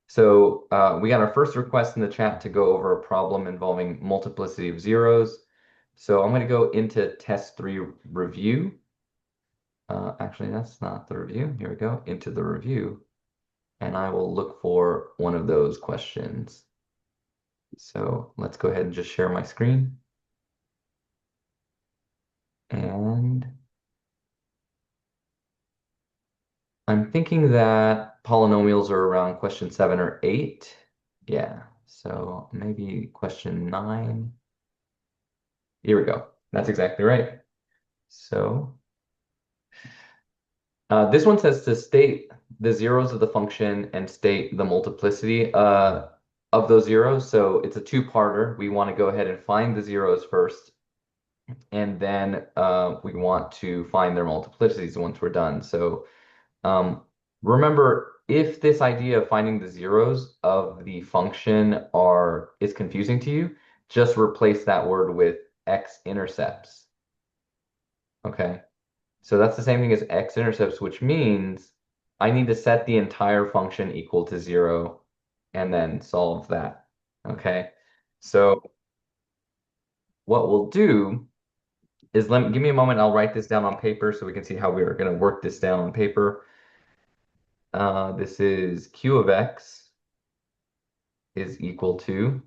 So we got our first request in the chat to go over a problem involving multiplicity of zeros. So I'm going to go into test 3 review. Actually, that's not the review. Here we go, into the review. And I will look for one of those questions. So let's go ahead and just share my screen. And I'm thinking that polynomials are around question 7 or 8. Yeah, so maybe question 9. Here we go. That's exactly right. So this one says to state the zeros of the function and state the multiplicity of those zeros. So it's a two-parter. We want to go ahead and find the zeros first, and then we want to find their multiplicities once we're done. So um, remember, if this idea of finding the zeros of the function is confusing to you, just replace that word with x-intercepts. Okay. So that's the same thing as x-intercepts, which means I need to set the entire function equal to 0 and then solve that. Okay. So what we'll do is give me a moment. I'll write this down on paper so we can see how we're going to work this down on paper. This is q of x is equal to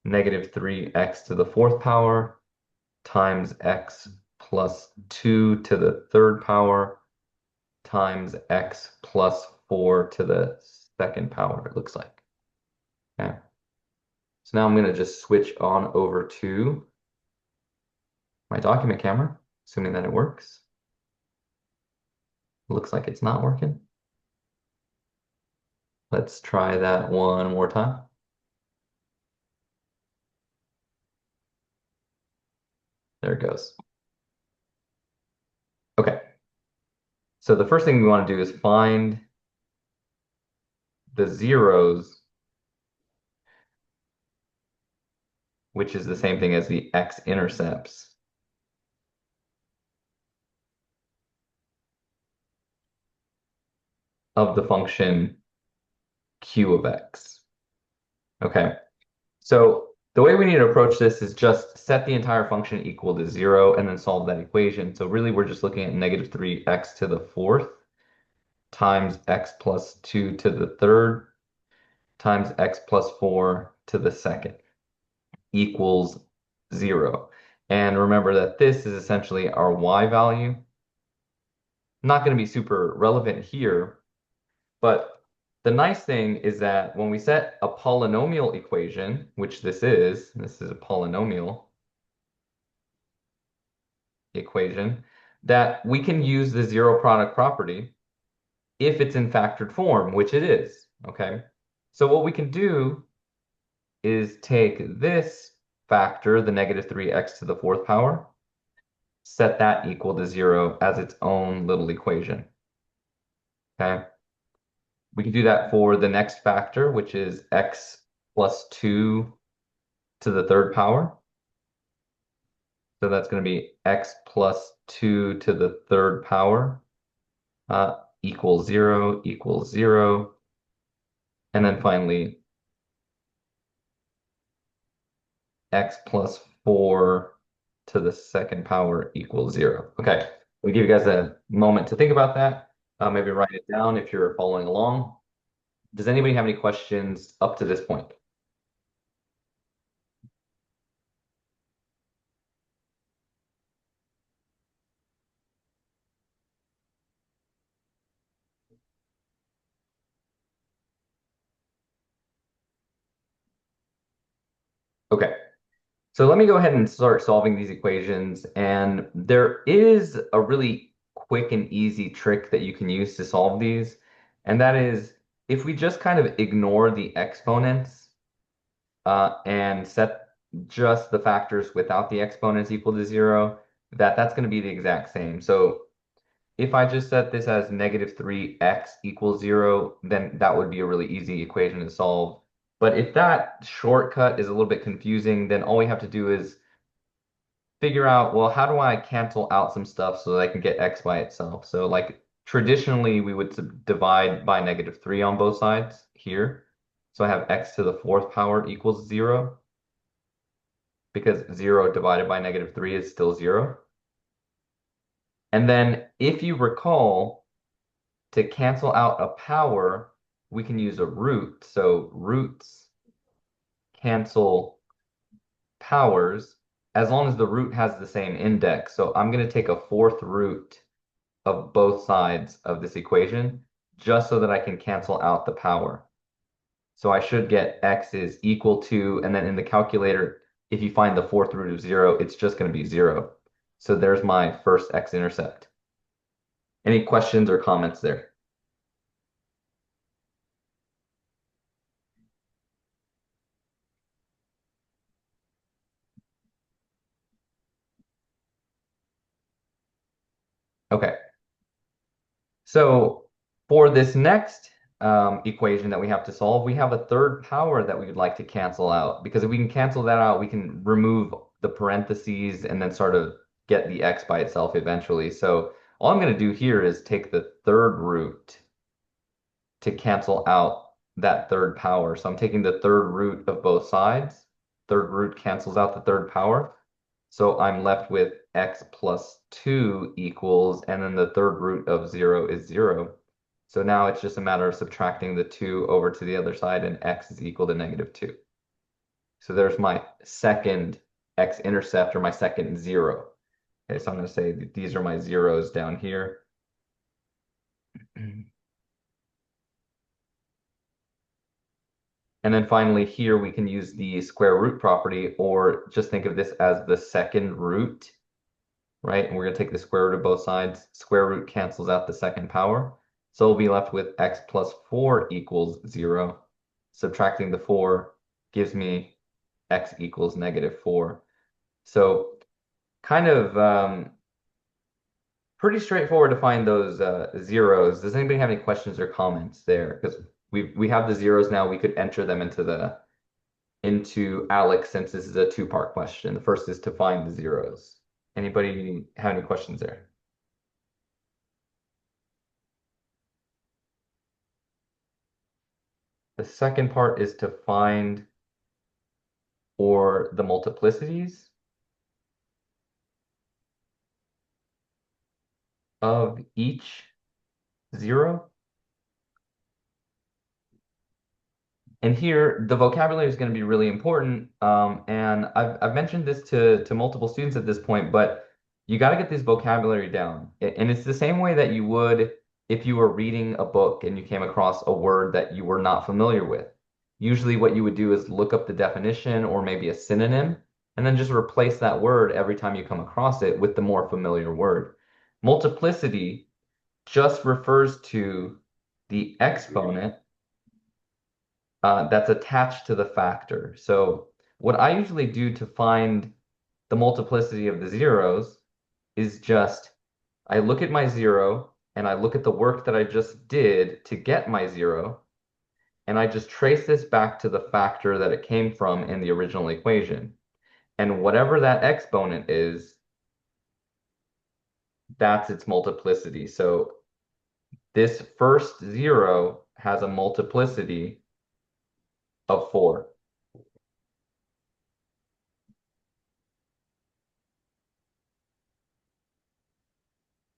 negative 3x to the fourth power times x plus 2 to the third power times x plus 4 to the second power, it looks like. Okay. So now I'm going to just switch on over to my document camera, assuming that it works. Looks like it's not working. Let's try that one more time. There it goes. Okay. So the first thing we want to do is find the zeros, which is the same thing as the x-intercepts of the function q of x. Okay. So the way we need to approach this is just set the entire function equal to 0 and then solve that equation. So really we're just looking at negative 3x to the fourth times x plus 2 to the third times x plus 4 to the second equals 0. And remember that this is essentially our y value. Not going to be super relevant here, but the nice thing is that when we set a polynomial equation, which this is a polynomial equation, that we can use the zero product property if it's in factored form, which it is, okay? So what we can do is take this factor, the negative 3x to the fourth power, set that equal to 0 as its own little equation, okay? We can do that for the next factor, which is x plus 2 to the third power. So that's going to be x plus 2 to the third power equals 0 equals 0. And then finally, x plus 4 to the second power equals 0. Okay, we give you guys a moment to think about that. Maybe write it down if you're following along. Does anybody have any questions up to this point? Okay, so let me go ahead and start solving these equations. And there is a really quick and easy trick that you can use to solve these. And that is if we just kind of ignore the exponents and set just the factors without the exponents equal to 0, that's going to be the exact same. So if I just set this as negative 3x equals 0, then that would be a really easy equation to solve. But if that shortcut is a little bit confusing, then all we have to do is figure out, well, how do I cancel out some stuff so that I can get x by itself? So like traditionally we would divide by negative 3 on both sides here. So I have x to the fourth power equals 0, because 0 divided by -3 is still 0. And then if you recall, to cancel out a power, we can use a root. So roots cancel powers as long as the root has the same index. So I'm going to take a fourth root of both sides of this equation just so that I can cancel out the power. So I should get x is equal to, and then in the calculator, if you find the fourth root of 0, it's just going to be 0. So there's my first x-intercept. Any questions or comments there? Okay. So for this next equation that we have to solve, we have a third power that we would like to cancel out, because if we can cancel that out, we can remove the parentheses and then sort of get the x by itself eventually. So all I'm going to do here is take the third root to cancel out that third power. So I'm taking the third root of both sides. Third root cancels out the third power. So I'm left with x plus 2 equals, and then the third root of 0 is 0. So now it's just a matter of subtracting the 2 over to the other side, and x is equal to -2. So there's my second x-intercept, or my second 0. Okay, so I'm going to say that these are my zeros down here. And then finally here we can use the square root property, or just think of this as the second root, right? And we're going to take the square root of both sides. Square root cancels out the second power. So we'll be left with x plus 4 equals 0. Subtracting the 4 gives me x equals -4. So kind of pretty straightforward to find those zeros. Does anybody have any questions or comments there? Because we have the zeros now. We could enter them into ALEKS, since this is a two-part question. The first is to find the zeros. Anybody have any questions there? The second part is to find or the multiplicities of each zero. And here, the vocabulary is going to be really important. And I've mentioned this to multiple students at this point, but you got to get this vocabulary down. And it's the same way that you would if you were reading a book and you came across a word that you were not familiar with. Usually what you would do is look up the definition or maybe a synonym, and then just replace that word every time you come across it with the more familiar word. Multiplicity just refers to the exponent that's attached to the factor. So what I usually do to find the multiplicity of the zeros is just I look at my 0 and I look at the work that I just did to get my 0, and I just trace this back to the factor that it came from in the original equation. And whatever that exponent is, that's its multiplicity. So this first 0 has a multiplicity of 4.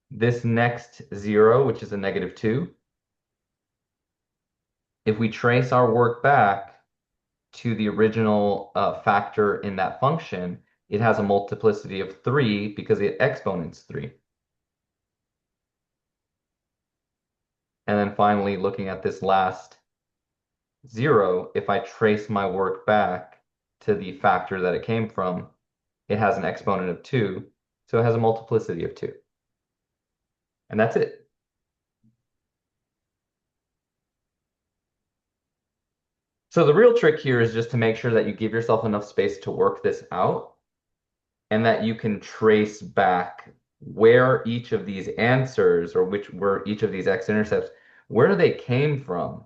This next 0, which is a -2, if we trace our work back to the original factor in that function, it has a multiplicity of 3 because it exponents 3. And then finally, looking at this last 0, if I trace my work back to the factor that it came from, it has an exponent of 2, so it has a multiplicity of 2. And that's it. So the real trick here is just to make sure that you give yourself enough space to work this out, and that you can trace back where each of these answers, or where each of these x-intercepts, where they came from.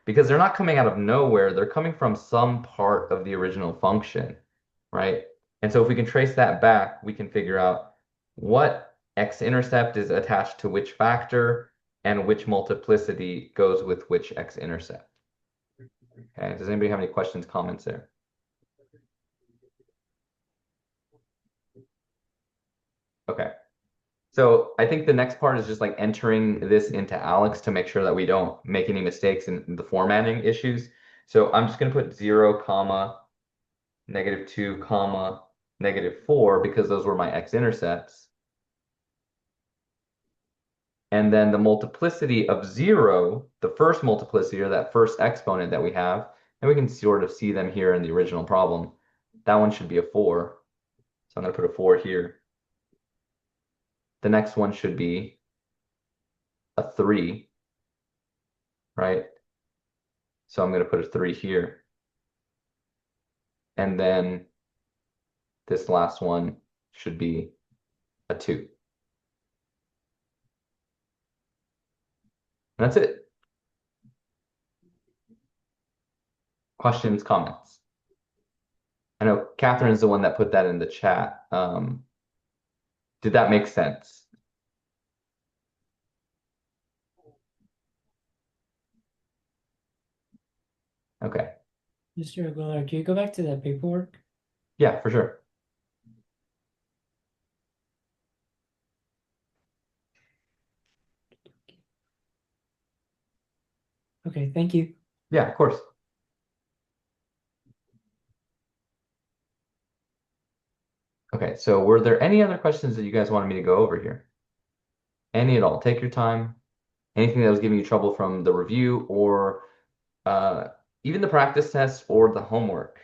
Because they're not coming out of nowhere, they're coming from some part of the original function, right? And so if we can trace that back, we can figure out what x-intercept is attached to which factor and which multiplicity goes with which x-intercept. Okay, does anybody have any questions, comments there? Okay. So I think the next part is just like entering this into Alex to make sure that we don't make any mistakes in the formatting issues. So I'm just going to put 0, comma, -2, comma, -4 because those were my x-intercepts. And then the multiplicity of 0, the first multiplicity or that first exponent that we have, and we can sort of see them here in the original problem. That one should be a 4. So I'm going to put a 4 here. The next one should be a 3, right? So I'm going to put a 3 here. And then this last one should be a 2. And that's it. Questions, comments? I know Catherine's the one that put that in the chat. Did that make sense? Okay. Mr. Aguilar, can you go back to that paperwork? Yeah, for sure. Okay, thank you. Yeah, of course. Okay, so were there any other questions that you guys wanted me to go over here? Any at all? Take your time. Anything that was giving you trouble from the review or uh, even the practice test or the homework?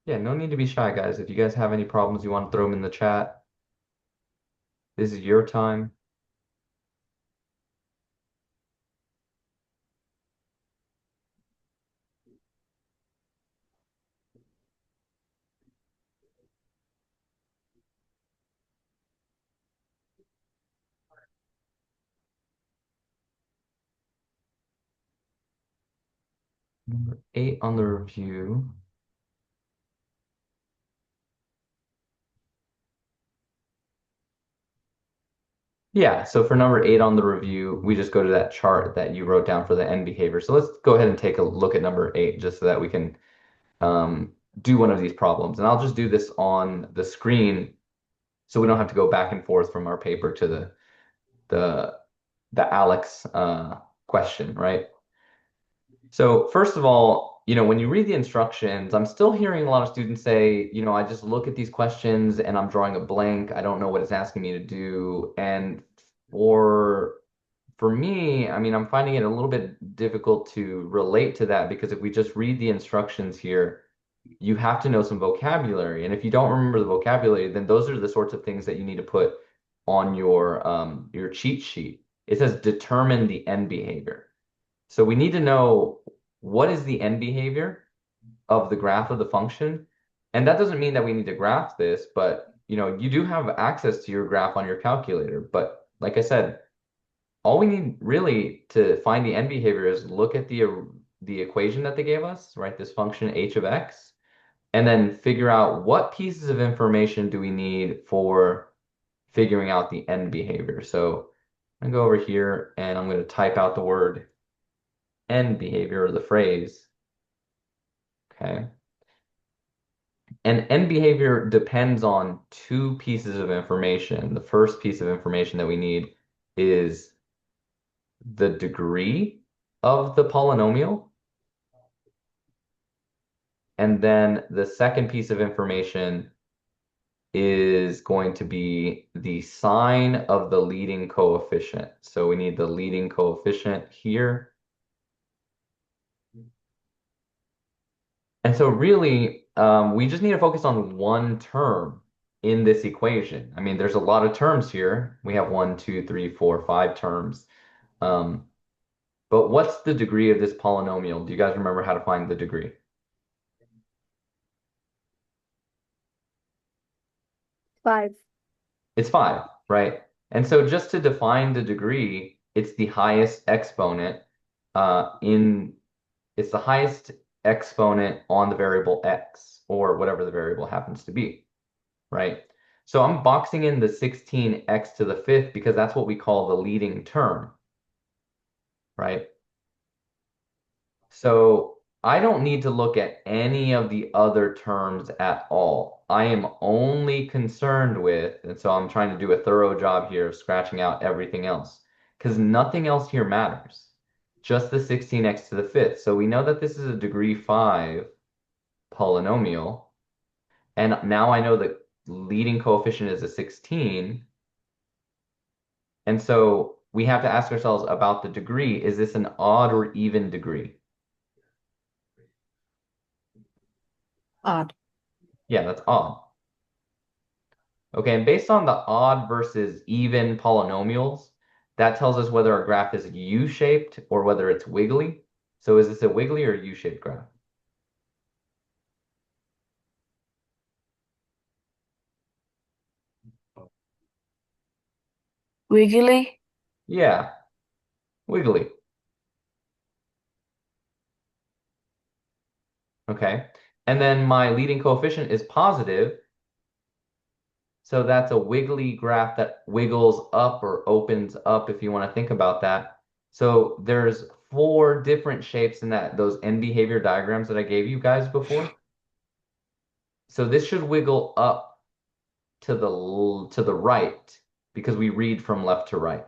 Yeah, no need to be shy, guys. If you guys have any problems, you want to throw them in the chat. This is your time. Number 8 on the review. Yeah, so for number 8 on the review, we just go to that chart that you wrote down for the end behavior. So let's go ahead and take a look at number 8 just so that we can do one of these problems. And I'll just do this on the screen so we don't have to go back and forth from our paper to the the Alex question, right? So first of all, when you read the instructions, I'm still hearing a lot of students say, I just look at these questions and I'm drawing a blank. I don't know what it's asking me to do. And for for me, I mean, I'm finding it a little bit difficult to relate to that because if we just read the instructions here, you have to know some vocabulary. And if you don't remember the vocabulary, then those are the sorts of things that you need to put on your cheat sheet. It says determine the end behavior. So we need to know what is the end behavior of the graph of the function. And that doesn't mean that we need to graph this, but you do have access to your graph on your calculator. But like I said, all we need really to find the end behavior is look at the equation that they gave us, right? This function h of x, and then figure out what pieces of information do we need for figuring out the end behavior. So I'm gonna go over here and I'm gonna type out the word end behavior or the phrase. Okay. And end behavior depends on two pieces of information. The first piece of information that we need is the degree of the polynomial. And then the second piece of information is going to be the sign of the leading coefficient. So we need the leading coefficient here. And so really, we just need to focus on one term in this equation. I mean, there's a lot of terms here. We have 1, 2, 3, 4, 5 terms. Um, but what's the degree of this polynomial? Do you guys remember how to find the degree? 5. It's 5, right? And so just to define the degree, it's the highest exponent it's the highest exponent on the variable x, or whatever the variable happens to be, right? So I'm boxing in the 16x to the 5th because that's what we call the leading term, right? So I don't need to look at any of the other terms at all. I am only concerned with, and so I'm trying to do a thorough job here of scratching out everything else, because nothing else here matters. Just the 16x to the 5th. So we know that this is a degree 5 polynomial. And now I know the leading coefficient is a 16. And so we have to ask ourselves about the degree. Is this an odd or even degree? Odd. Yeah, that's odd. Okay, and based on the odd versus even polynomials, that tells us whether our graph is U-shaped or whether it's wiggly. So is this a wiggly or U-shaped graph? Wiggly. Yeah, wiggly. Okay, and then my leading coefficient is positive. So that's a wiggly graph that wiggles up or opens up if you want to think about that. So there's 4 different shapes in those end behavior diagrams that I gave you guys before. So this should wiggle up to the right because we read from left to right.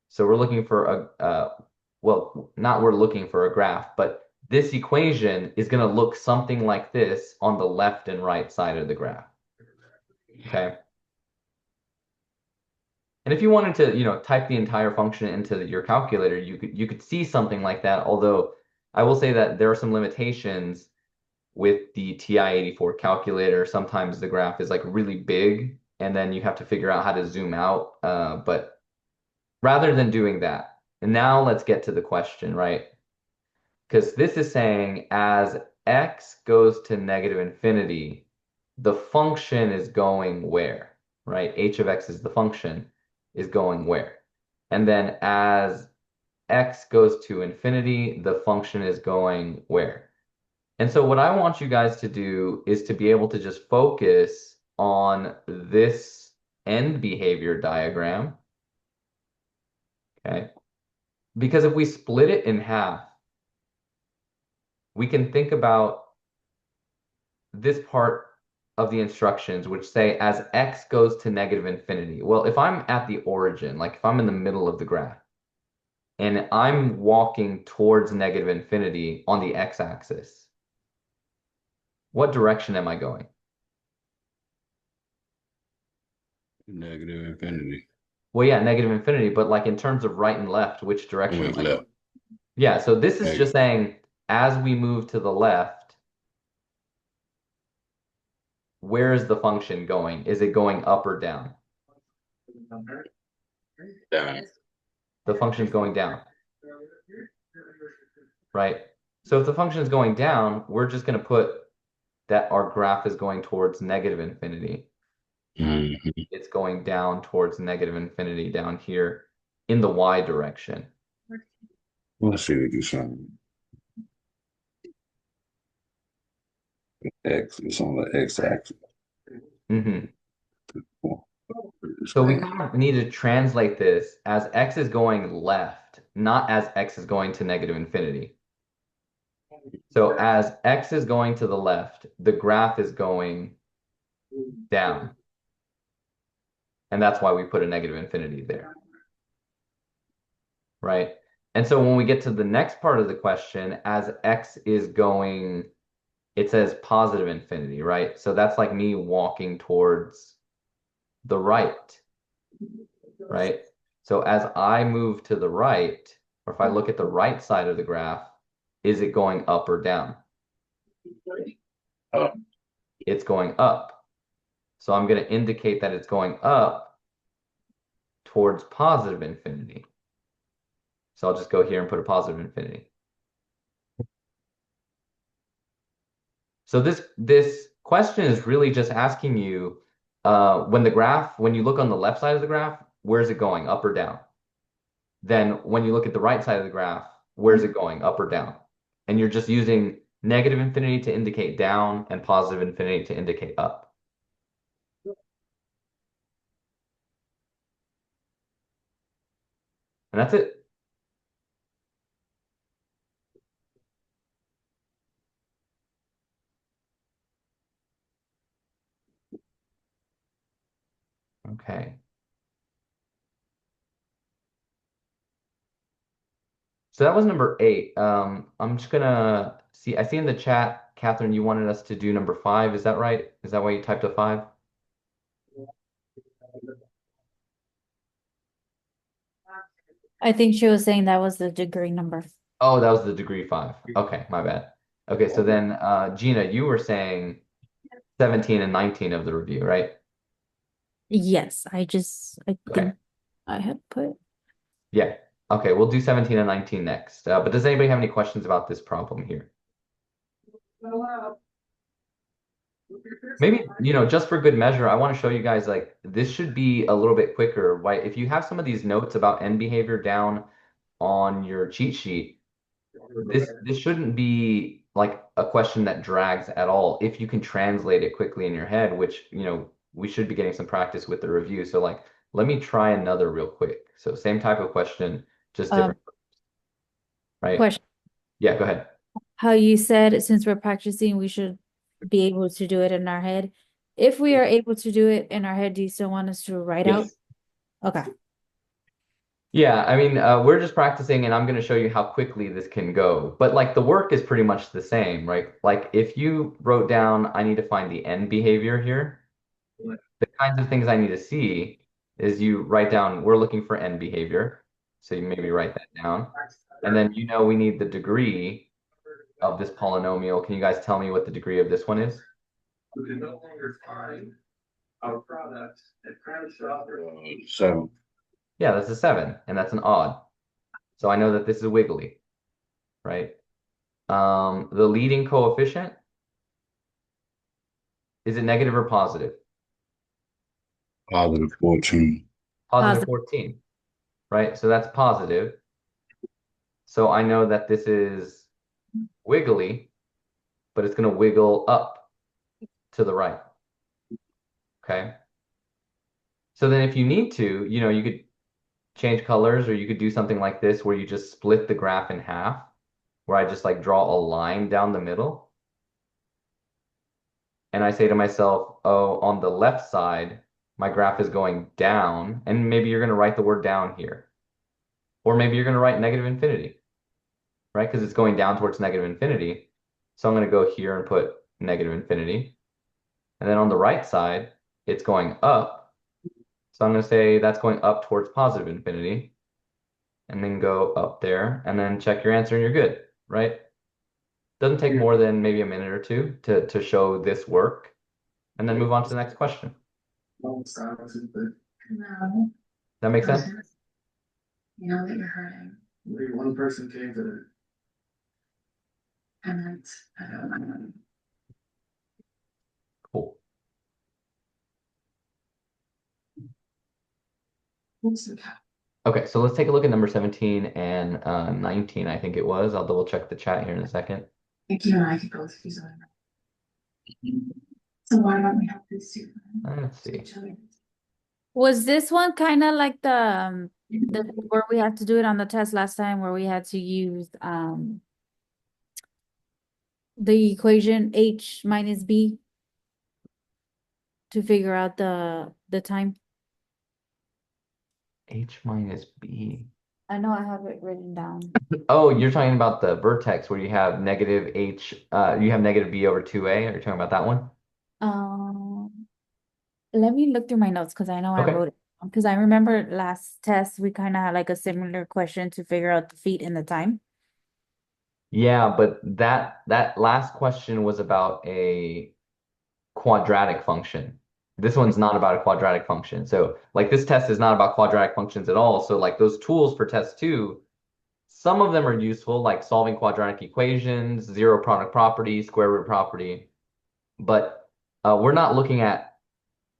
So we're looking for well, not we're looking for a graph, but this equation is going to look something like this on the left and right side of the graph. Okay. And if you wanted to, type the entire function into your calculator, you could see something like that. Although I will say that there are some limitations with the TI-84 calculator. Sometimes the graph is like really big, and then you have to figure out how to zoom out. But rather than doing that, and now let's get to the question, right? Because this is saying as x goes to negative infinity, the function is going where, right? H of x is the function, is going where? And then as x goes to infinity, the function is going where? And so what I want you guys to do is to be able to just focus on this end behavior diagram, okay? Because if we split it in half, we can think about this part of the instructions, which say as x goes to negative infinity. Well, if I'm at the origin, like if I'm in the middle of the graph, and I'm walking towards negative infinity on the x-axis, what direction am I going? Negative infinity. Well, yeah, negative infinity, but like in terms of right and left, which direction Went am I left. going? Yeah, so this is Negative. just saying as we move to the left, where is the function going? Is it going up or down? Down. The function's going down, right? So if the function is going down, we're just going to put that our graph is going towards negative infinity. Mhm. It's going down towards negative infinity down here in the y direction. Let's see what do something. X is on the x-axis. Hmm. So we kind of need to translate this as x is going left, not as x is going to negative infinity. So as x is going to the left, the graph is going down. And that's why we put a negative infinity there. Right? And so when we get to the next part of the question, as x is going, it says positive infinity, right? So that's like me walking towards the right, right? So as I move to the right, or if I look at the right side of the graph, is it going up or down? Up. it's going up. So I'm going to indicate that it's going up towards positive infinity. So I'll just go here and put a positive infinity. So this question is really just asking you, when you look on the left side of the graph, where's it going, up or down? Then when you look at the right side of the graph, where's it going, up or down? And you're just using negative infinity to indicate down and positive infinity to indicate up. And that's it. Okay. So that was number 8. I'm just gonna see. I see in the chat, Catherine, you wanted us to do number 5. Is that right? Is that why you typed a 5? I think she was saying that was the degree number. Oh, that was the degree 5. Okay, my bad. Okay, so then Gina, you were saying 17 and 19 of the review, right? Yes, I Okay. think I had put. Yeah. Okay, we'll do 17 and 19 next. But does anybody have any questions about this problem here? Maybe, just for good measure, I want to show you guys like this should be a little bit quicker. Why, if you have some of these notes about end behavior down on your cheat sheet, this shouldn't be like a question that drags at all if you can translate it quickly in your head, which, we should be getting some practice with the review. So like, let me try another real quick. So same type of question, just different, right? Question. Yeah, go ahead. How you said since we're practicing, we should be able to do it in our head. If we are able to do it in our head, do you still want us to write out? Yes. Okay. Yeah, I mean, we're just practicing and I'm going to show you how quickly this can go. But like the work is pretty much the same, right? Like if you wrote down, I need to find the end behavior here, the kinds of things I need to see is you write down, we're looking for end behavior. So you maybe write that down. And then we need the degree of this polynomial. Can you guys tell me what the degree of this one is? We can no longer find our product at Crown Shop. 7. Yeah, that's a 7, and that's an odd. So I know that this is wiggly, right? The leading coefficient, is it negative or positive? Positive 14. Positive 14, right? So that's positive. So I know that this is wiggly, but it's going to wiggle up to the right. Okay. So then if you need to, you could change colors, or you could do something like this where you just split the graph in half, where I just like draw a line down the middle. And I say to myself, oh, on the left side, my graph is going down. And maybe you're going to write the word down here. Or maybe you're going to write negative infinity, right? Because it's going down towards negative infinity. So I'm going to go here and put negative infinity. And then on the right side, it's going up. So I'm going to say that's going up towards positive infinity. And then go up there and then check your answer and you're good, right? Doesn't take more than maybe a minute or two to show this work. And then move on to the next question. That makes sense? You know that you're hurting. Maybe one person came to the. And it's, I don't know. Cool. Okay, so let's take a look at number 17 and 19, I think it was. I'll double check the chat here in a second. Thank you, and I could both use it. So why don't we have these two? Let's see. Was this one kind of like the where we had to do it on the test last time, where we had to use the equation H minus B to figure out the time? H minus B. I know I have it written down. Oh, you're talking about the vertex where you have negative H, you have negative B over 2A. Are you talking about that one? Let me look through my notes because I know Okay. I wrote it. Because I remember last test we kind of had like a similar question to figure out the feet and the time. Yeah, but that last question was about a quadratic function. This one's not about a quadratic function. So like this test is not about quadratic functions at all. So like those tools for test 2, some of them are useful, like solving quadratic equations, zero product property, square root property. But we're not looking at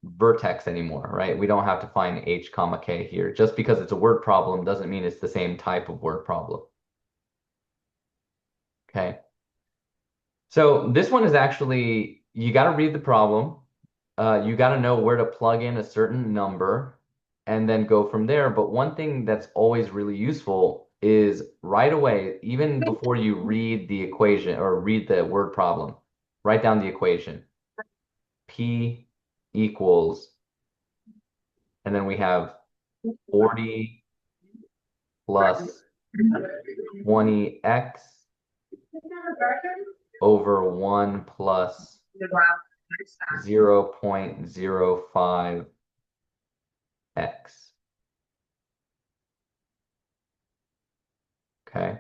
vertex anymore, right? We don't have to find h comma k here. Just because it's a word problem doesn't mean it's the same type of word problem. Okay. So this one is actually, you got to read the problem. You got to know where to plug in a certain number and then go from there. But one thing that's always really useful is right away, even before you read the equation or read the word problem, write down the equation. P equals, and then we have 40 plus 20x over 1 plus 0.05x. Okay.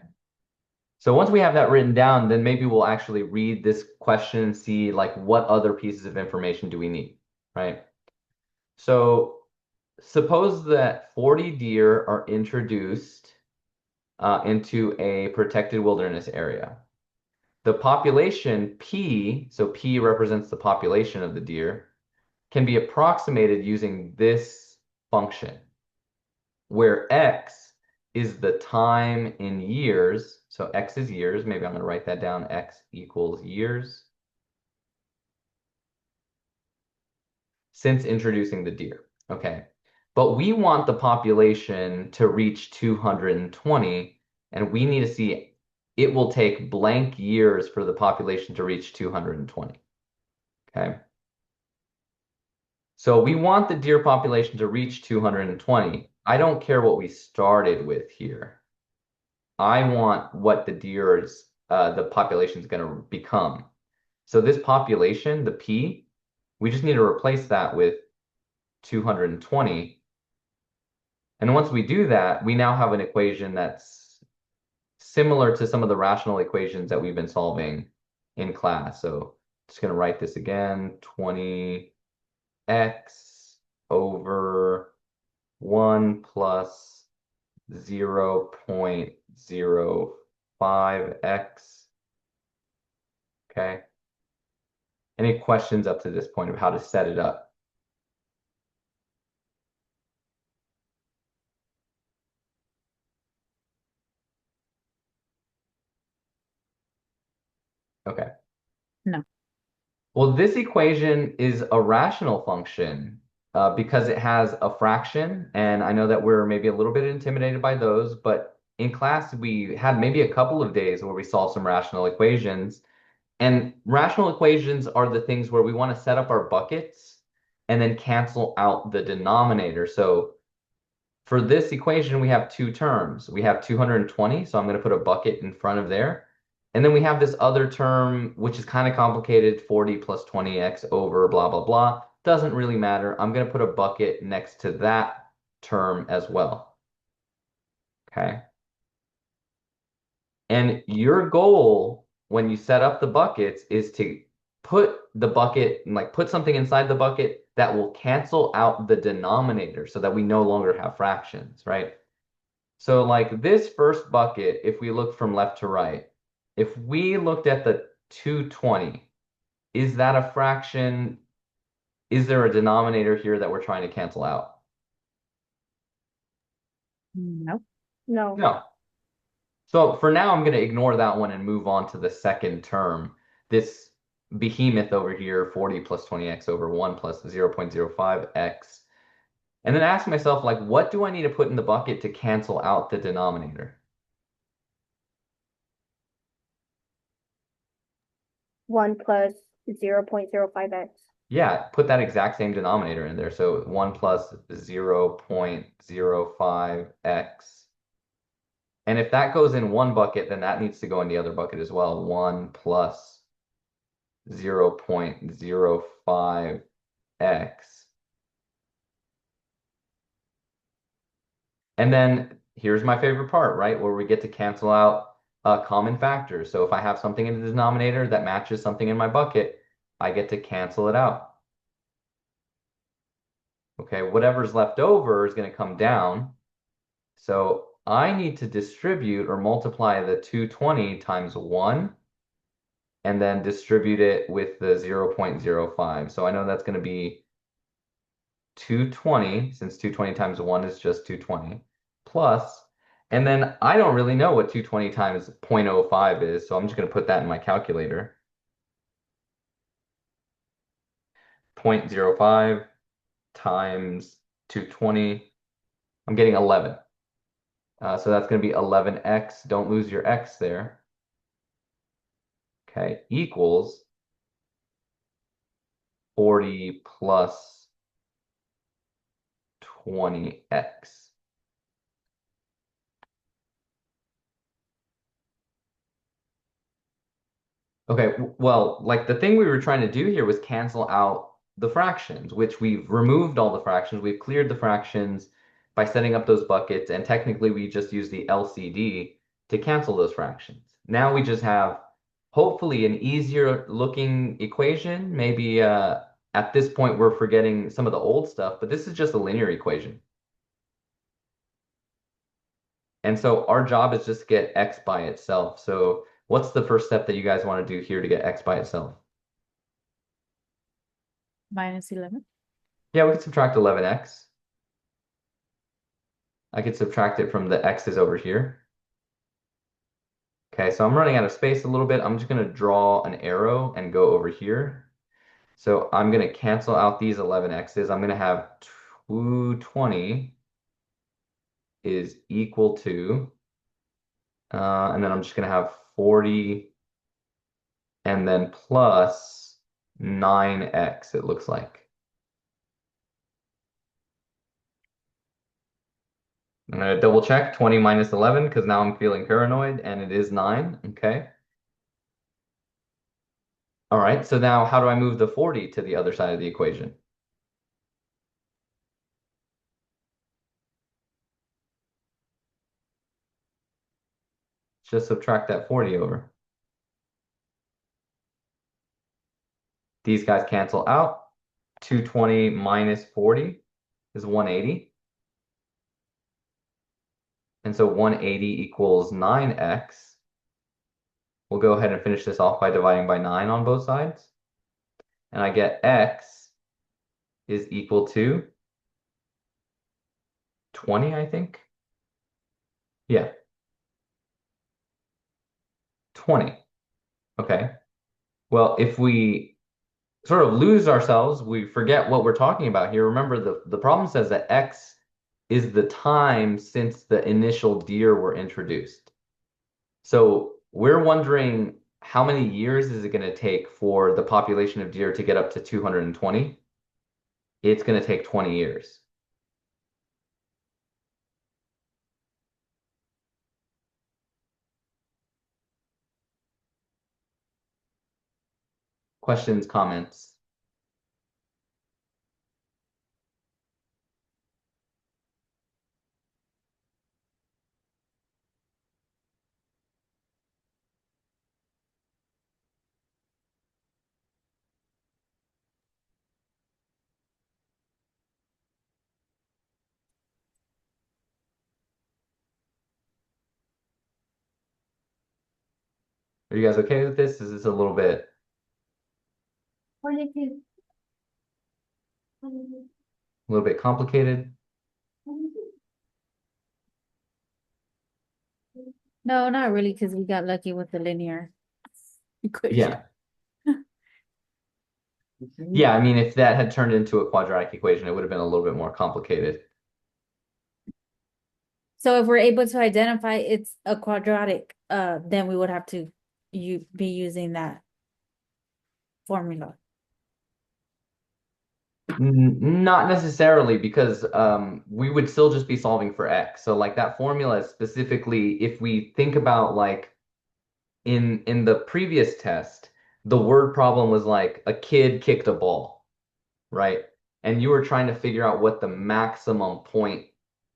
So once we have that written down, then maybe we'll actually read this question and see like what other pieces of information do we need, right? So suppose that 40 deer are introduced into a protected wilderness area. The population P, so P represents the population of the deer, can be approximated using this function, where X is the time in years. So X is years. Maybe I'm going to write that down. X equals years since introducing the deer. Okay. But we want the population to reach 220, and we need to see it will take blank years for the population to reach 220. Okay. So we want the deer population to reach 220. I don't care what we started with here. I want what the population is going to become. So this population, the P, we just need to replace that with 220. And once we do that, we now have an equation that's similar to some of the rational equations that we've been solving in class. So just going to write this again, 20x over 1 plus 0.05x. Okay. Any questions up to this point of how to set it up? Okay. No. Well, this equation is a rational function because it has a fraction, and I know that we're maybe a little bit intimidated by those, but in class we had maybe a couple of days where we solved some rational equations, and rational equations are the things where we want to set up our buckets and then cancel out the denominator. So for this equation, we have two terms. We have 220, so I'm going to put a bucket in front of there. And then we have this other term, which is kind of complicated, 40 plus 20x over blah, blah, blah. Doesn't really matter. I'm going to put a bucket next to that term as well. Okay. And your goal when you set up the buckets is to put the bucket, like put something inside the bucket that will cancel out the denominator so that we no longer have fractions, right? So like this first bucket, if we look from left to right, if we looked at the 220, is that a fraction? Is there a denominator here that we're trying to cancel out? No. No. No. So for now, I'm going to ignore that one and move on to the second term. This behemoth over here, 40 plus 20x over 1 plus 0.05x. And then ask myself, like, what do I need to put in the bucket to cancel out the denominator? 1 plus 0.05x. Yeah, put that exact same denominator in there. So 1 plus 0.05x. And if that goes in one bucket, then that needs to go in the other bucket as well. 1 plus 0.05x. And then here's my favorite part, right? Where we get to cancel out common factors. So if I have something in the denominator that matches something in my bucket, I get to cancel it out. Okay, whatever's left over is going to come down. So I need to distribute or multiply the 220 times 1 and then distribute it with the 0.05. So I know that's going to be 220, since 220 times 1 is just 220, plus, and then I don't really know what 220 times 0.05 is, so I'm just going to put that in my calculator. 0.05 times 220, I'm getting 11. So that's going to be 11x. Don't lose your x there. Okay, equals 40 plus 20x. Okay, well, like the thing we were trying to do here was cancel out the fractions, which we've removed all the fractions. We've cleared the fractions by setting up those buckets, and technically we just use the LCD to cancel those fractions. Now we just have hopefully an easier looking equation. Maybe at this point we're forgetting some of the old stuff, but this is just a linear equation. And so our job is just to get x by itself. So what's the first step that you guys want to do here to get x by itself? Minus 11. Yeah, we could subtract 11x. I could subtract it from the x's over here. Okay, so I'm running out of space a little bit. I'm just going to draw an arrow and go over here. So I'm going to cancel out these 11x's. I'm going to have 220 is equal to, and then I'm just going to have 40 and then plus 9x, it looks like. I'm going to double check 20 minus 11 because now I'm feeling paranoid and it is 9. Okay. All right. So now how do I move the 40 to the other side of the equation? Just subtract that 40 over. These guys cancel out. 220 minus 40 is 180. And so 180 equals 9x. We'll go ahead and finish this off by dividing by 9 on both sides. And I get x is equal to 20, I think. Yeah. 20. Okay. Well, if we sort of lose ourselves, we forget what we're talking about here. Remember, the problem says that x is the time since the initial deer were introduced. So we're wondering how many years is it going to take for the population of deer to get up to 220? It's going to take 20 years. Questions, comments? Are you guys okay with this? Is this a little bit complicated? No, not really, because we got lucky with the linear equation. Yeah. Yeah, I mean, if that had turned into a quadratic equation, it would have been a little bit more complicated. So if we're able to identify it's a quadratic, then we would have to be using that formula. Not necessarily, because we would still just be solving for x. So like that formula is specifically, if we think about like in the previous test, the word problem was like a kid kicked a ball, right? And you were trying to figure out what the maximum point,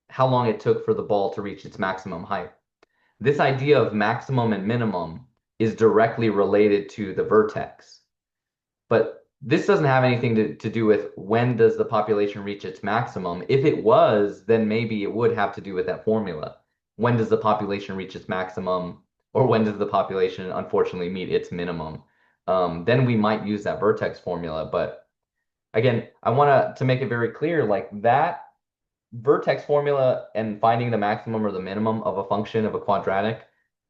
how long it took for the ball to reach its maximum height. This idea of maximum and minimum is directly related to the vertex. But this doesn't have anything to do with when does the population reach its maximum. If it was, then maybe it would have to do with that formula. When does the population reach its maximum, or when does the population unfortunately meet its minimum? Then we might use that vertex formula. But again, I want to make it very clear, like that vertex formula and finding the maximum or the minimum of a function of a quadratic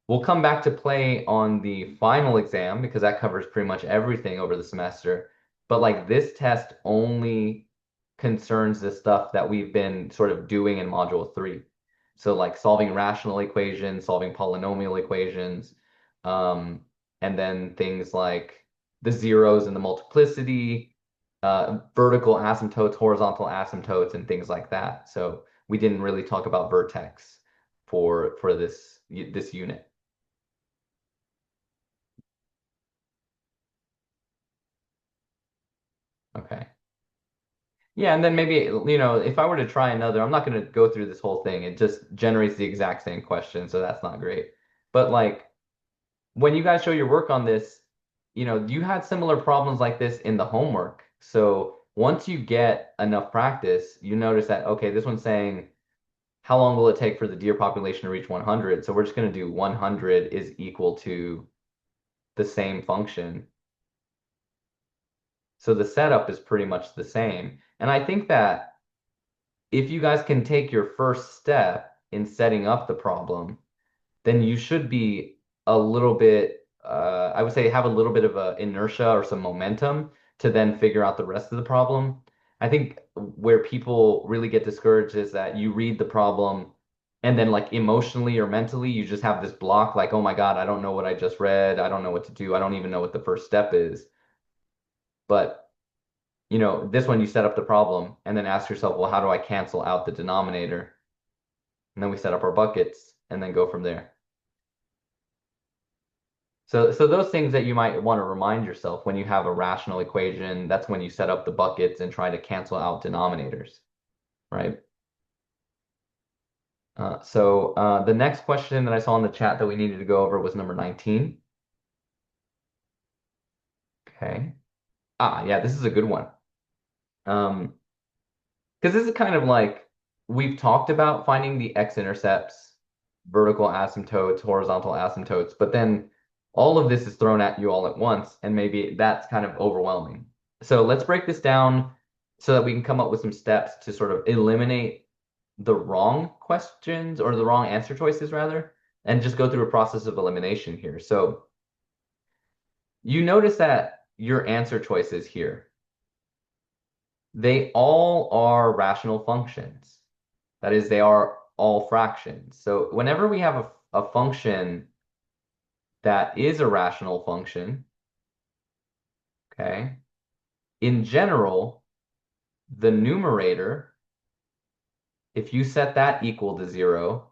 will come back to play on the final exam because that covers pretty much everything over the semester. But like this test only concerns the stuff that we've been sort of doing in module 3. So like solving rational equations, solving polynomial equations, and then things like the zeros and the multiplicity, vertical asymptotes, horizontal asymptotes, and things like that. So we didn't really talk about vertex for this unit. Okay. Yeah, and then maybe, if I were to try another, I'm not going to go through this whole thing. It just generates the exact same question, so that's not great. But like when you guys show your work on this, you had similar problems like this in the homework. So once you get enough practice, you notice that, okay, this one's saying, how long will it take for the deer population to reach 100? So we're just going to do 100 is equal to the same function. So the setup is pretty much the same. And I think that if you guys can take your first step in setting up the problem, then you should be a little bit, I would say, have a little bit of a inertia or some momentum to then figure out the rest of the problem. I think where people really get discouraged is that you read the problem and then like emotionally or mentally, you just have this block like, oh my God, I don't know what I just read. I don't know what to do. I don't even know what the first step is. But this one you set up the problem and then ask yourself, well, how do I cancel out the denominator? And then we set up our buckets and then go from there. So those things that you might want to remind yourself when you have a rational equation, that's when you set up the buckets and try to cancel out denominators, right? The next question that I saw in the chat that we needed to go over was number 19. Okay. Yeah, this is a good one. Because this is kind of like we've talked about finding the x-intercepts, vertical asymptotes, horizontal asymptotes, but then all of this is thrown at you all at once, and maybe that's kind of overwhelming. So let's break this down so that we can come up with some steps to sort of eliminate the wrong questions or the wrong answer choices rather, and just go through a process of elimination here. So you notice that your answer choices here, they all are rational functions. That is, they are all fractions. So whenever we have a function that is a rational function, okay, in general, the numerator, if you set that equal to 0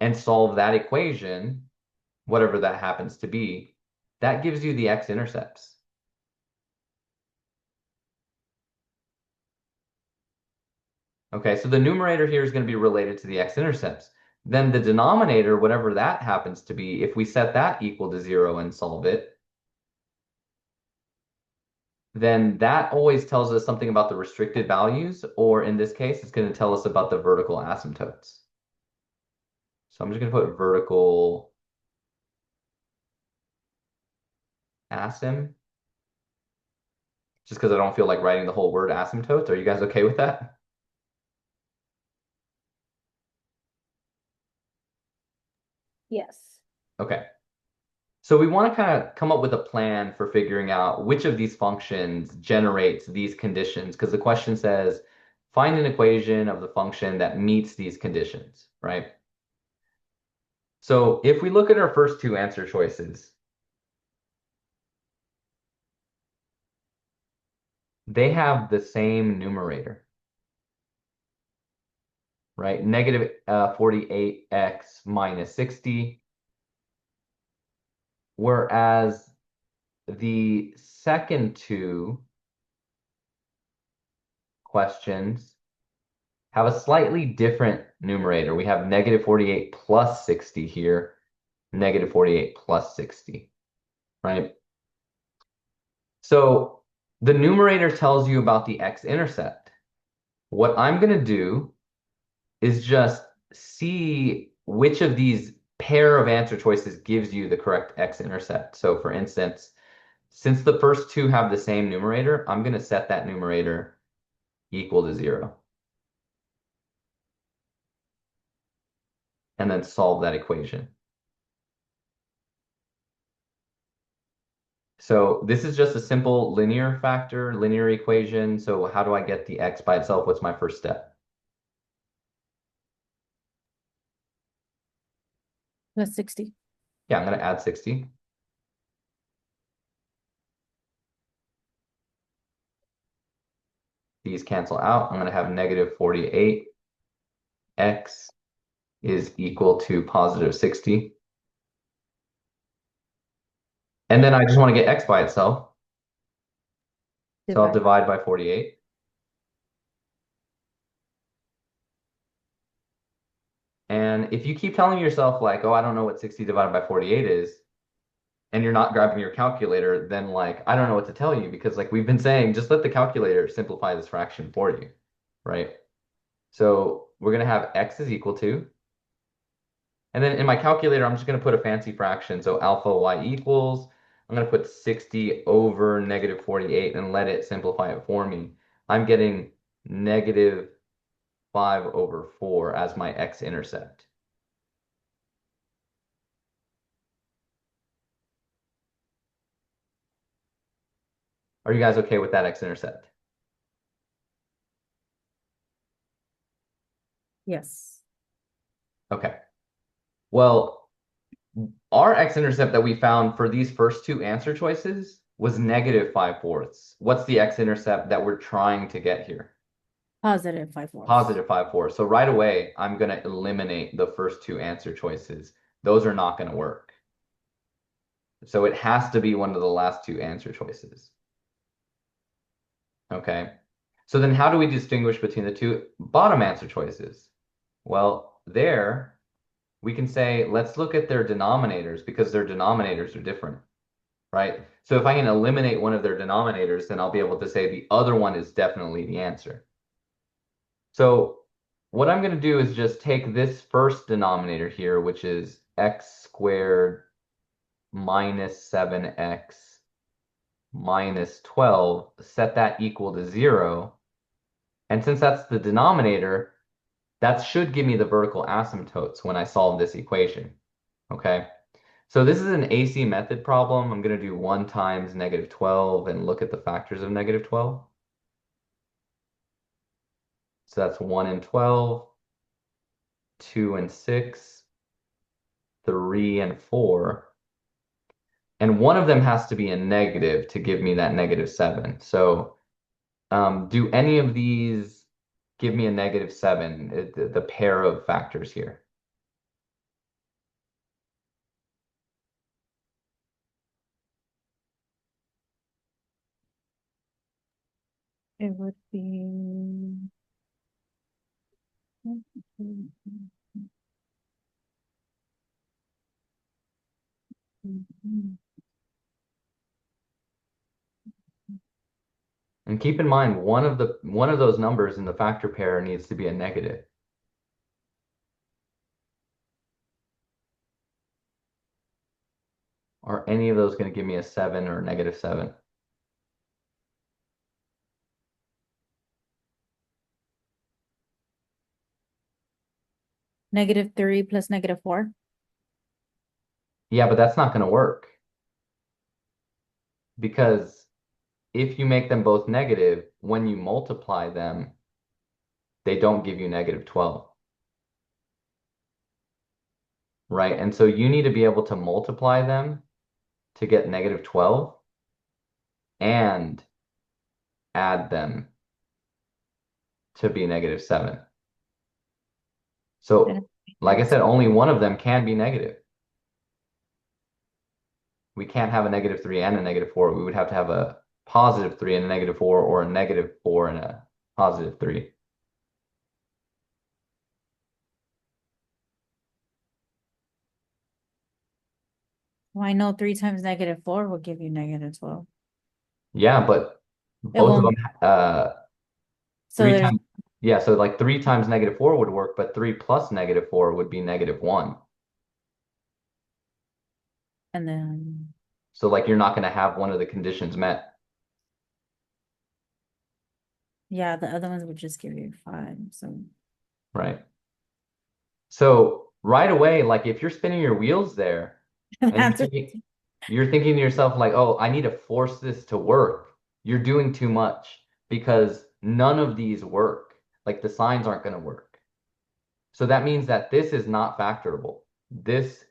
and solve that equation, whatever that happens to be, that gives you the x-intercepts. Okay, so the numerator here is going to be related to the x-intercepts. Then the denominator, whatever that happens to be, if we set that equal to 0 and solve it, then that always tells us something about the restricted values, or in this case, it's going to tell us about the vertical asymptotes. So I'm just going to put vertical asym, just because I don't feel like writing the whole word asymptotes. Are you guys okay with that? Yes. Okay. So we want to kind of come up with a plan for figuring out which of these functions generates these conditions, because the question says, find an equation of the function that meets these conditions, right? So if we look at our first two answer choices, they have the same numerator, right? Negative 48x minus 60. Whereas the second two questions have a slightly different numerator. We have negative 48 plus 60 here, negative 48 plus 60, right? So the numerator tells you about the x-intercept. What I'm going to do is just see which of these pair of answer choices gives you the correct x-intercept. So for instance, since the first two have the same numerator, I'm going to set that numerator equal to 0. And then solve that equation. So this is just a simple linear factor, linear equation. So how do I get the x by itself? What's my first step? Plus 60. Yeah, I'm going to add 60. These cancel out. I'm going to have negative 48. X is equal to positive 60. And then I just want to get x by itself. So I'll divide by 48. And if you keep telling yourself like, oh, I don't know what 60 divided by 48 is, and you're not grabbing your calculator, then like, I don't know what to tell you because like we've been saying, just let the calculator simplify this fraction for you, right? So we're going to have x is equal to, and then in my calculator, I'm just going to put a fancy fraction. So alpha y equals, I'm going to put 60 over negative 48 and let it simplify it for me. I'm getting negative 5 over 4 as my x-intercept. Are you guys okay with that x-intercept? Yes. Okay. Well, our x-intercept that we found for these first two answer choices was negative 5/4. What's the x-intercept that we're trying to get here? Positive 5/4. Positive 5/4. So right away, I'm going to eliminate the first two answer choices. Those are not going to work. So it has to be one of the last two answer choices. Okay. So then how do we distinguish between the two bottom answer choices? Well, there we can say, let's look at their denominators because their denominators are different, right? So if I can eliminate one of their denominators, then I'll be able to say the other one is definitely the answer. So what I'm going to do is just take this first denominator here, which is x squared minus 7x minus 12, set that equal to 0. And since that's the denominator, that should give me the vertical asymptotes when I solve this equation, okay? So this is an AC method problem. I'm going to do 1 times negative 12 and look at the factors of negative 12. So that's 1 and 12, 2 and 6, 3 and 4. And one of them has to be a negative to give me that negative 7. So do any of these give me a negative 7, the pair of factors here? It would be. And keep in mind, one of those numbers in the factor pair needs to be a negative. Are any of those going to give me a 7 or a negative 7? -3 plus -4. Yeah, but that's not going to work. Because if you make them both negative, when you multiply them, they don't give you negative 12. Right? And so you need to be able to multiply them to get negative 12 and add them to be negative 7. So, like I said, only one of them can be negative. We can't have a negative 3 and a negative 4. We would have to have a positive 3 and a negative 4 or a negative 4 and a positive 3. Well, I know 3 times -4 will give you -12. Yeah, but It both of won't. them, So 3 there's, times, yeah, so like 3 times -4 would work, but 3 plus -4 would be -1. and then, So like you're not going to have one of the conditions met, yeah, the other ones would just give you 5, so. right? So right away, like if you're spinning your wheels there and That's what- you're thinking to yourself like, oh, I need to force this to work. You're doing too much because none of these work. Like the signs aren't going to work. So that means that this is not factorable. This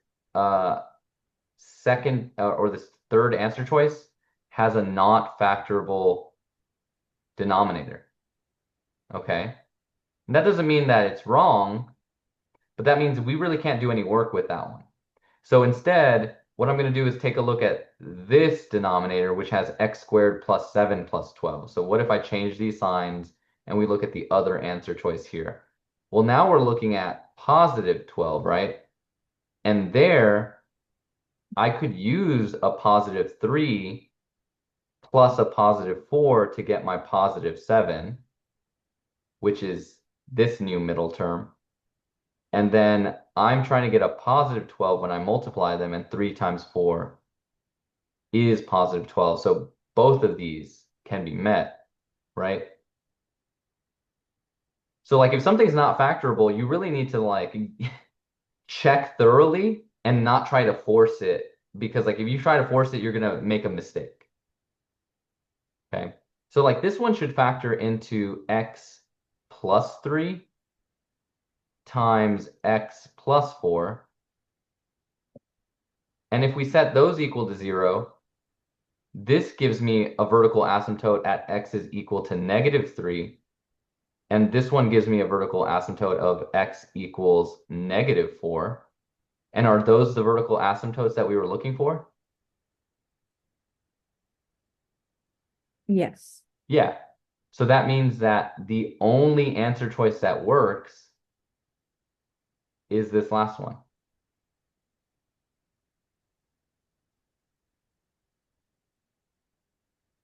second or this third answer choice has a not factorable denominator. Okay. And that doesn't mean that it's wrong, but that means we really can't do any work with that one. So instead, what I'm going to do is take a look at this denominator, which has x squared plus 7 plus 12. So what if I change these signs and we look at the other answer choice here? Well, now we're looking at positive 12, right? And there, I could use a positive 3 plus a positive 4 to get my positive 7, which is this new middle term. And then I'm trying to get a positive 12 when I multiply them, and 3 times 4 is positive 12. So both of these can be met, right? So like if something's not factorable, you really need to like check thoroughly and not try to force it, because like if you try to force it, you're gonna make a mistake. Okay. So like this one should factor into x plus 3 times x plus 4. And if we set those equal to 0, this gives me a vertical asymptote at x is equal to -3. And this one gives me a vertical asymptote of x equals -4. And are those the vertical asymptotes that we were looking for? Yes. Yeah. So that means that the only answer choice that works is this last one.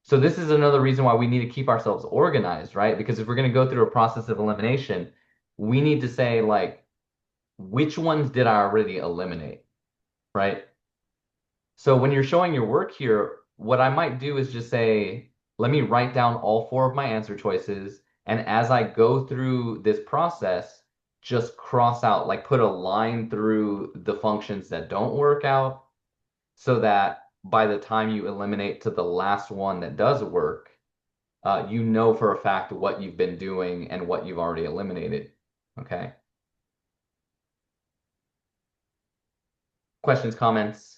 So this is another reason why we need to keep ourselves organized, right? Because if we're going to go through a process of elimination, we need to say like, which ones did I already eliminate, right? So when you're showing your work here, what I might do is just say, let me write down all 4 of my answer choices. And as I go through this process, just cross out, like put a line through the functions that don't work out, so that by the time you eliminate to the last one that does work, you know for a fact what you've been doing and what you've already eliminated. Okay. Questions, comments?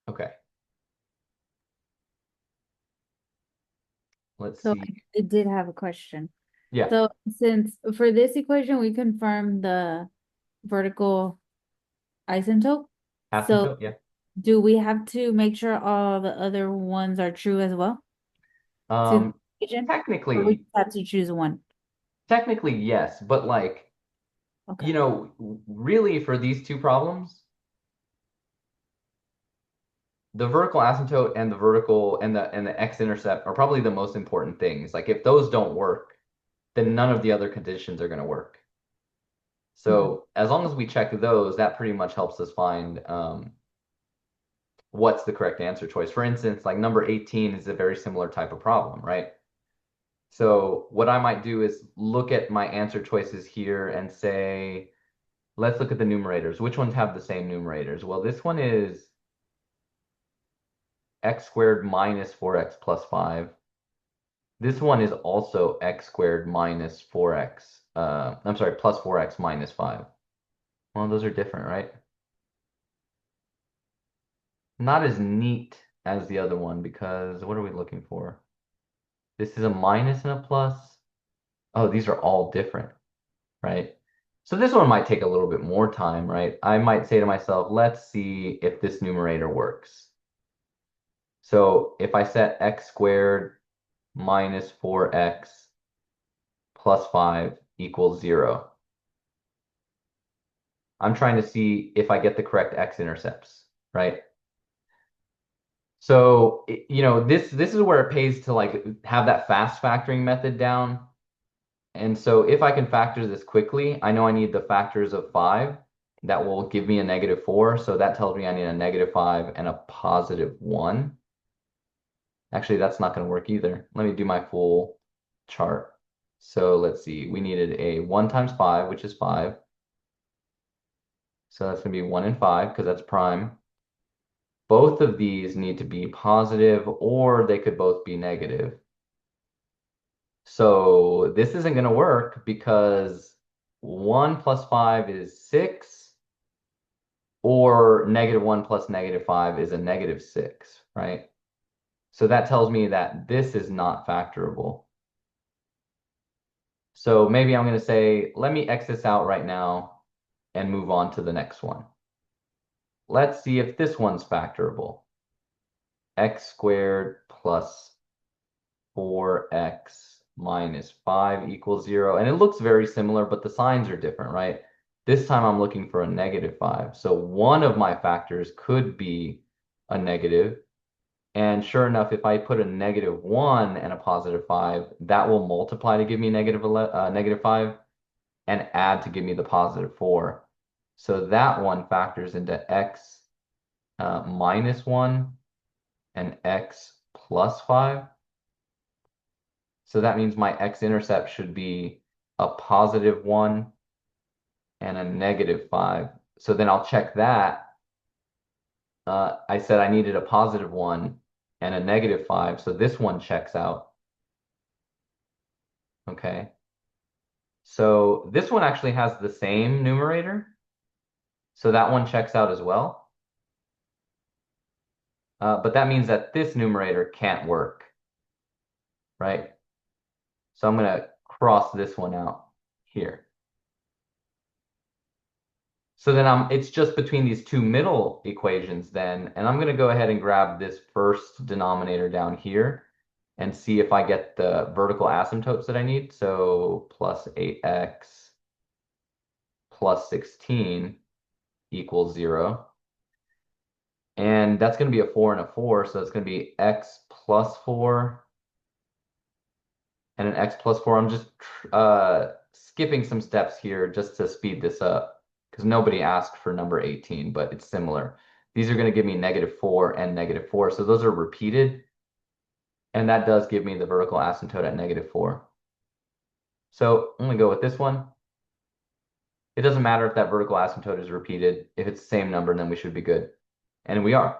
Okay. Let's So see. I did have a question. Yeah. So since for this equation, we confirmed the vertical asymptote. So Asymptote, yeah. do we have to make sure all the other ones are true as well? To the equation? Or we Technically, just have to choose one? technically yes, but like, Okay. you know, really for these two problems, the vertical asymptote and the vertical and the x-intercept are probably the most important things. Like if those don't work, then none of the other conditions are going to work. So as long as we check those, that pretty much helps us find what's the correct answer choice. For instance, like number 18 is a very similar type of problem, right? So what I might do is look at my answer choices here and say, let's look at the numerators. Which ones have the same numerators? Well, this one is x squared minus 4x plus 5. This one is also x squared minus 4x. I'm sorry, plus 4x minus 5. Well, those are different, right? not as neat as the other one because what are we looking for? This is a minus and a plus. Oh, these are all different, right? So this one might take a little bit more time, right? I might say to myself, let's see if this numerator works. So if I set x squared minus 4x plus 5 equals 0, I'm trying to see if I get the correct x-intercepts, right? So, this is where it pays to like have that fast factoring method down. And so if I can factor this quickly, I know I need the factors of 5. That will give me a -4. So that tells me I need a -5 and a +1. Actually, that's not going to work either. Let me do my full chart. So let's see. We needed a 1 times 5, which is 5. So that's going to be 1 and 5 because that's prime. Both of these need to be positive or they could both be negative. So this isn't going to work because 1 plus 5 is 6, or -1 plus -5 is a -6, right? So that tells me that this is not factorable. So maybe I'm going to say, let me X this out right now and move on to the next one. Let's see if this one's factorable. X squared plus 4x minus 5 equals 0. And it looks very similar, but the signs are different, right? This time I'm looking for a -5. So one of my factors could be a negative. And sure enough, if I put a -1 and a +5, that will multiply to give me -5 and add to give me the +4. So that one factors into x -1 and x plus 5. So that means my x-intercept should be a +1 and a -5. So then I'll check that. I said I needed a +1 and a -5, so this one checks out. Okay. So this one actually has the same numerator. So that one checks out as well. But that means that this numerator can't work, right? So I'm going to cross this one out here. So then it's just between these two middle equations then, and I'm going to go ahead and grab this first denominator down here and see if I get the vertical asymptotes that I need. So plus 8x plus 16 equals 0. And that's going to be a 4 and a 4, so it's going to be x plus 4 and an x plus 4. I'm just skipping some steps here just to speed this up because nobody asked for number 18, but it's similar. These are going to give me -4 and -4, so those are repeated. And that does give me the vertical asymptote at -4. So I'm going to go with this one. It doesn't matter if that vertical asymptote is repeated. If it's the same number, then we should be good. And we are.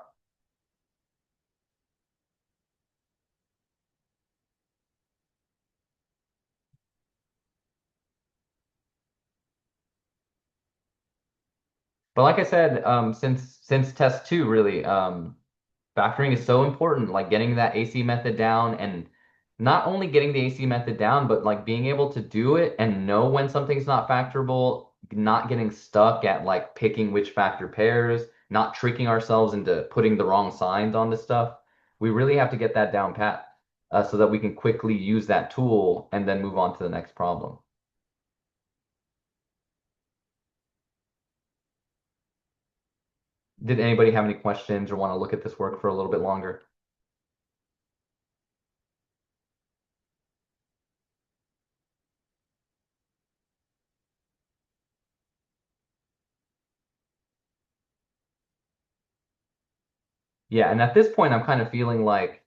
But like I said, since test 2, really, factoring is so important, like getting that AC method down, and not only getting the AC method down, but like being able to do it and know when something's not factorable, not getting stuck at like picking which factor pairs, not tricking ourselves into putting the wrong signs on this stuff. We really have to get that down pat, so that we can quickly use that tool and then move on to the next problem. Did anybody have any questions or want to look at this work for a little bit longer? Yeah, and at this point, I'm kind of feeling like,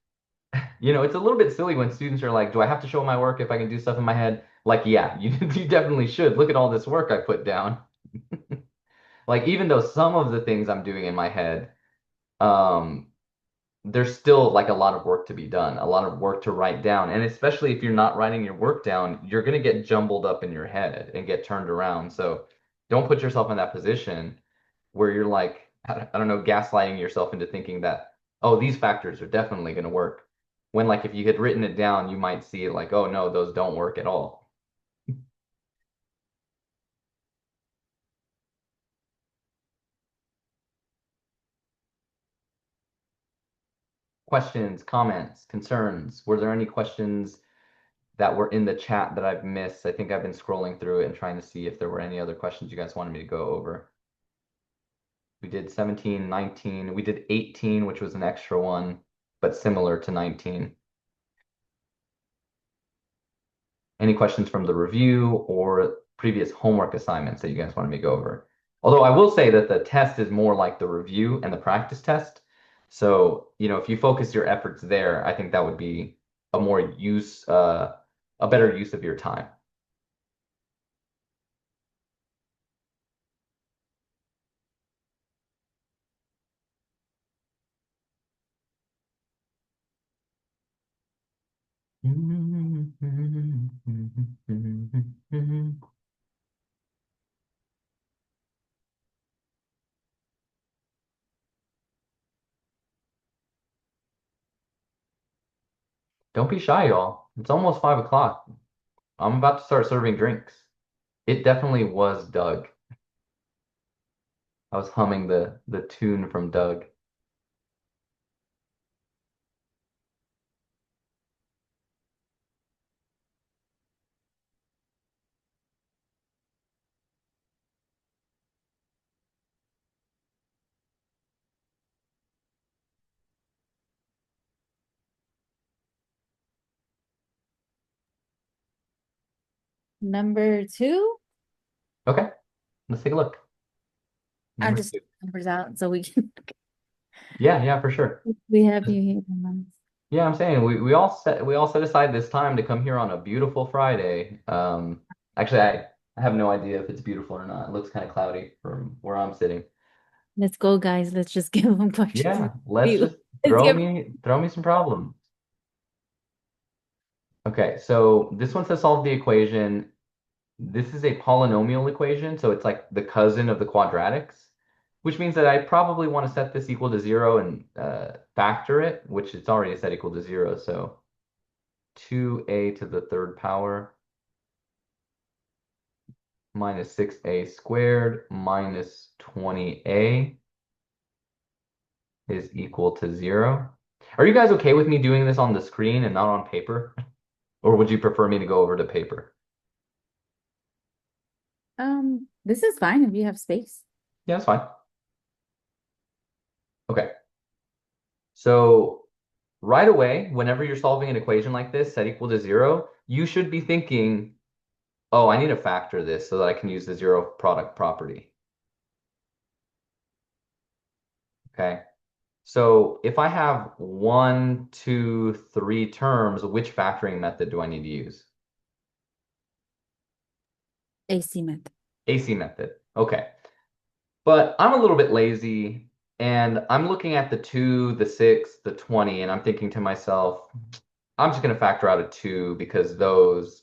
it's a little bit silly when students are like, do I have to show my work if I can do stuff in my head? Like, yeah, you definitely should. Look at all this work I put down. Like, even though some of the things I'm doing in my head, um, there's still like a lot of work to be done, a lot of work to write down. And especially if you're not writing your work down, you're going to get jumbled up in your head and get turned around. So don't put yourself in that position where you're like, I don't know, gaslighting yourself into thinking that, oh, these factors are definitely going to work. When like if you had written it down, you might see like, oh no, those don't work at all. Questions, comments, concerns? Were there any questions that were in the chat that I've missed? I think I've been scrolling through it and trying to see if there were any other questions you guys wanted me to go over. We did 17, 19. We did 18, which was an extra one, but similar to 19. Any questions from the review or previous homework assignments that you guys wanted me to go over? Although I will say that the test is more like the review and the practice test. So, if you focus your efforts there, I think that would be a better use of your time. Don't be shy, y'all. It's almost 5 o'clock. I'm about to start serving drinks. It definitely was Doug. I was humming the tune from Doug. Number 2, Okay, let's take a look. I'll Number just two. numbers out so we can Yeah, for sure. we have you here. Mom. Yeah, I'm saying we all set aside this time to come here on a beautiful Friday. Actually, I have no idea if it's beautiful or not. It looks kind of cloudy from where I'm sitting. Let's go, guys. Let's just give them questions. Yeah, let's just Let's throw get me some problems. Okay, so this one says solve the equation. This is a polynomial equation, so it's like the cousin of the quadratics, which means that I probably want to set this equal to 0 and factor it, which it's already set equal to 0. So 2a to the third power minus 6a squared minus 20a is equal to 0. Are you guys okay with me doing this on the screen and not on paper? Or would you prefer me to go over to paper? this is fine if you have space. Yeah, that's fine. Okay. So right away, whenever you're solving an equation like this, set equal to 0, you should be thinking, oh, I need to factor this so that I can use the zero product property. Okay. So if I have 1, 2, 3 terms, which factoring method do I need to use? AC method. AC method. Okay. But I'm a little bit lazy and I'm looking at the 2, the 6, the 20, and I'm thinking to myself, I'm just going to factor out a 2 because those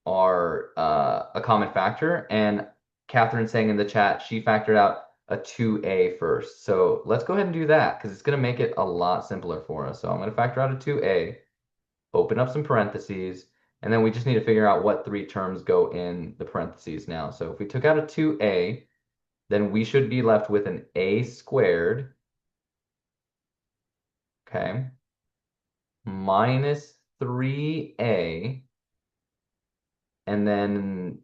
are a common factor. And Catherine's saying in the chat, she factored out a 2a first. So let's go ahead and do that because it's going to make it a lot simpler for us. So I'm going to factor out a 2a, open up some parentheses, and then we just need to figure out what 3 terms go in the parentheses now. So if we took out a 2a, then we should be left with an a squared, okay, minus 3a, and then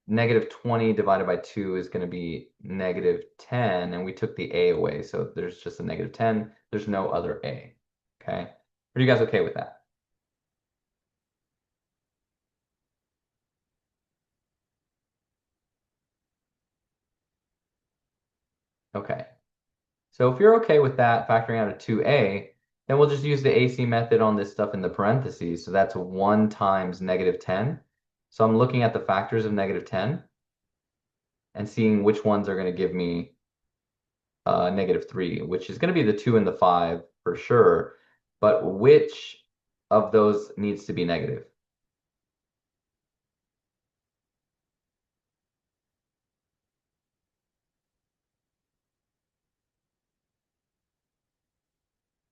negative 20 divided by 2 is going to be negative 10, and we took the a away, so there's just a negative 10. There's no other a, okay? Are you guys okay with that? Okay. So if you're okay with that, factoring out a 2a, then we'll just use the AC method on this stuff in the parentheses. So that's 1 times negative 10. So I'm looking at the factors of negative 10 and seeing which ones are going to give me negative 3, which is going to be the 2 and the 5 for sure. But which of those needs to be negative?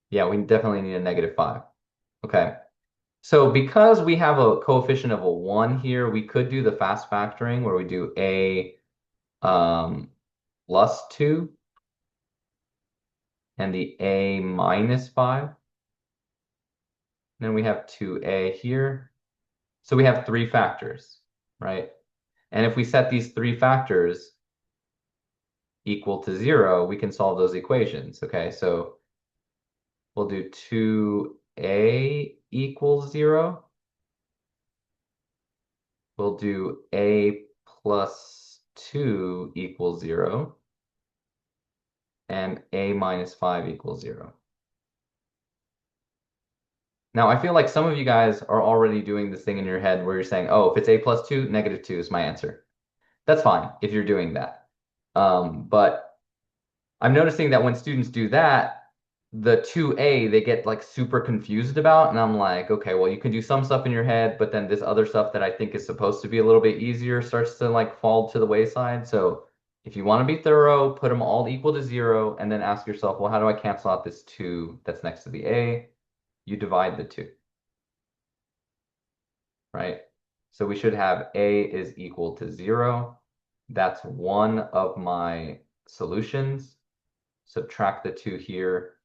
Yeah, we definitely need a -5. Okay. So because we have a coefficient of a 1 here, we could do the fast factoring where we do a plus 2 and the a minus 5. Then we have 2a here. So we have 3 factors, right? And if we set these 3 factors equal to 0, we can solve those equations. Okay, so we'll do 2a equals 0. We'll do a plus 2 equals 0. And a minus 5 equals 0. Now, I feel like some of you guys are already doing this thing in your head where you're saying, oh, if it's a plus 2, -2 is my answer. That's fine if you're doing that. But I'm noticing that when students do that, the 2a they get like super confused about, and I'm like, okay, well, you can do some stuff in your head, but then this other stuff that I think is supposed to be a little bit easier starts to like fall to the wayside. So if you want to be thorough, put them all equal to 0, and then ask yourself, well, how do I cancel out this 2 that's next to the a? You divide the 2, right? So we should have a is equal to 0. That's one of my solutions. Subtract the 2 here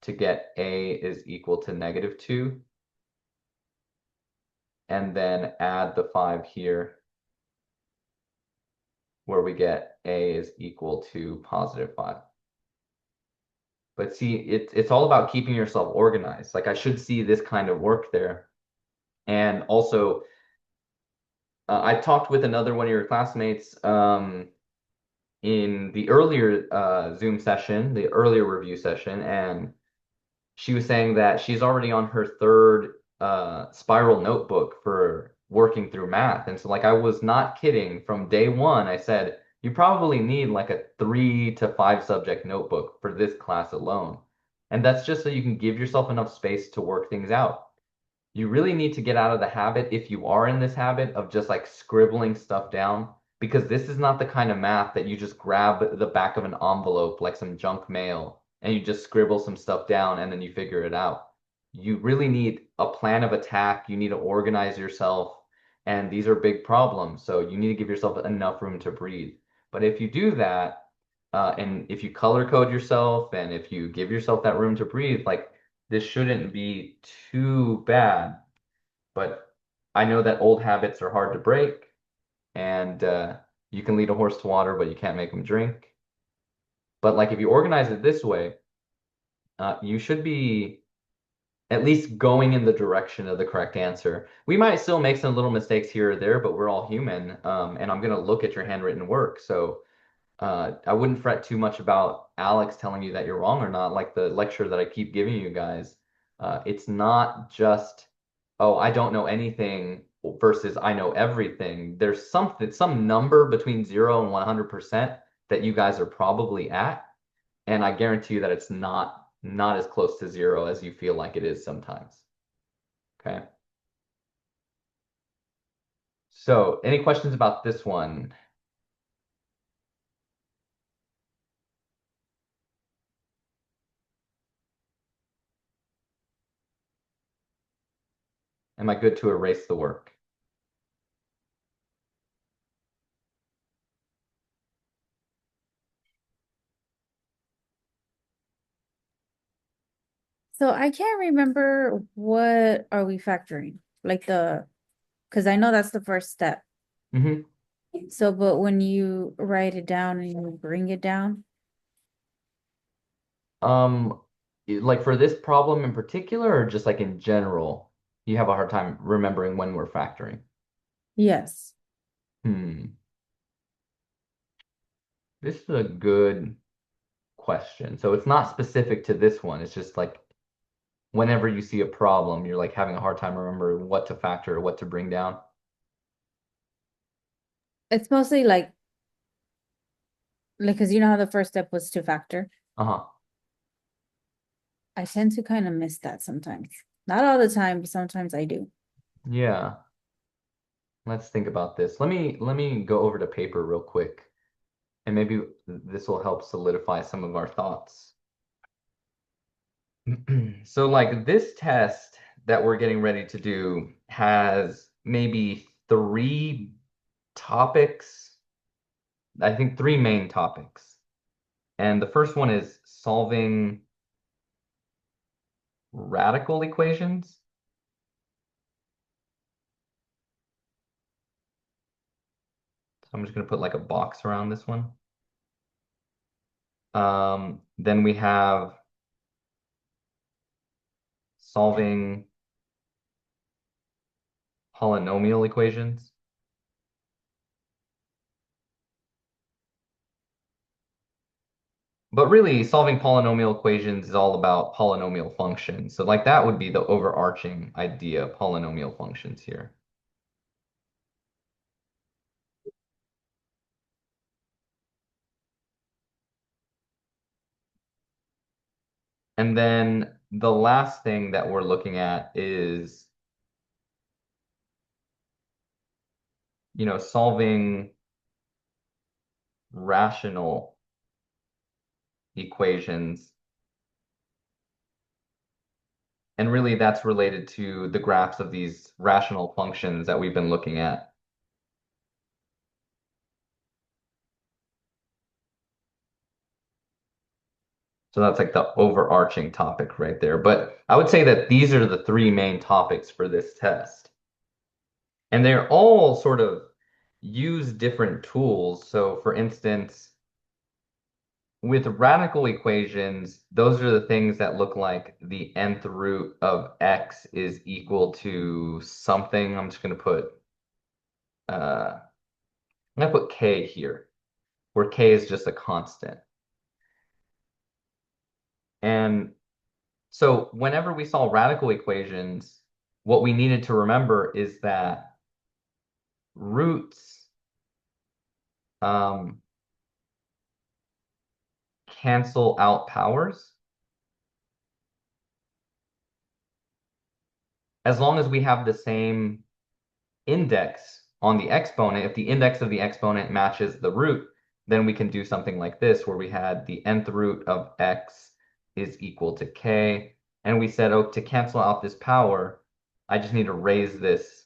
to get a is equal to -2. And then add the 5 here where we get a is equal to +5. But see, it's all about keeping yourself organized. Like I should see this kind of work there. And also, I talked with another one of your classmates in the earlier Zoom session, the earlier review session, and she was saying that she's already on her 3rd spiral notebook for working through math. And so like I was not kidding. From day 1, I said, you probably need like a 3 to 5 subject notebook for this class alone. And that's just so you can give yourself enough space to work things out. You really need to get out of the habit, if you are in this habit, of just like scribbling stuff down, because this is not the kind of math that you just grab the back of an envelope like some junk mail and you just scribble some stuff down and then you figure it out. You really need a plan of attack. You need to organize yourself. And these are big problems. So you need to give yourself enough room to breathe. But if you do that, and if you color code yourself and if you give yourself that room to breathe, like this shouldn't be too bad. But I know that old habits are hard to break. And you can lead a horse to water, but you can't make him drink. But like if you organize it this way, you should be at least going in the direction of the correct answer. We might still make some little mistakes here or there, but we're all human. And I'm going to look at your handwritten work. So I wouldn't fret too much about Alex telling you that you're wrong or not, like the lecture that I keep giving you guys. It's not just, oh, I don't know anything versus I know everything. There's some number between 0 and 100% that you guys are probably at. And I guarantee you that it's not as close to 0 as you feel like it is sometimes. Okay. So any questions about this one? Am I good to erase the work? So I can't remember what are we factoring, like because I know that's the first step. Mm-hmm. So, but when you write it down and you bring it down, Like for this problem in particular, or just like in general, you have a hard time remembering when we're factoring? yes. This is a good question. So it's not specific to this one. It's just like whenever you see a problem, you're like having a hard time remembering what to factor or what to bring down. It's mostly like, because you know how the first step was to factor. Uh-huh. I tend to kind of miss that sometimes. Not all the time, but sometimes I do. Yeah. Let's think about this. Let me go over to paper real quick, and maybe this will help solidify some of our thoughts. So like this test that we're getting ready to do has maybe three topics. I think three main topics. And the first one is solving radical equations. So I'm just going to put like a box around this one. Then we have solving polynomial equations. But really, solving polynomial equations is all about polynomial functions. So like that would be the overarching idea, polynomial functions here. And then the last thing that we're looking at is, solving rational equations. And really that's related to the graphs of these rational functions that we've been looking at. So that's like the overarching topic right there. But I would say that these are the three main topics for this test. And they're all sort of use different tools. So for instance, with radical equations, those are the things that look like the nth root of x is equal to something. I'm just going to put k here, where k is just a constant. And so whenever we solve radical equations, what we needed to remember is that roots cancel out powers as long as we have the same index on the exponent. If the index of the exponent matches the root, then we can do something like this, where we had the nth root of x is equal to k. And we said, oh, to cancel out this power, I just need to raise this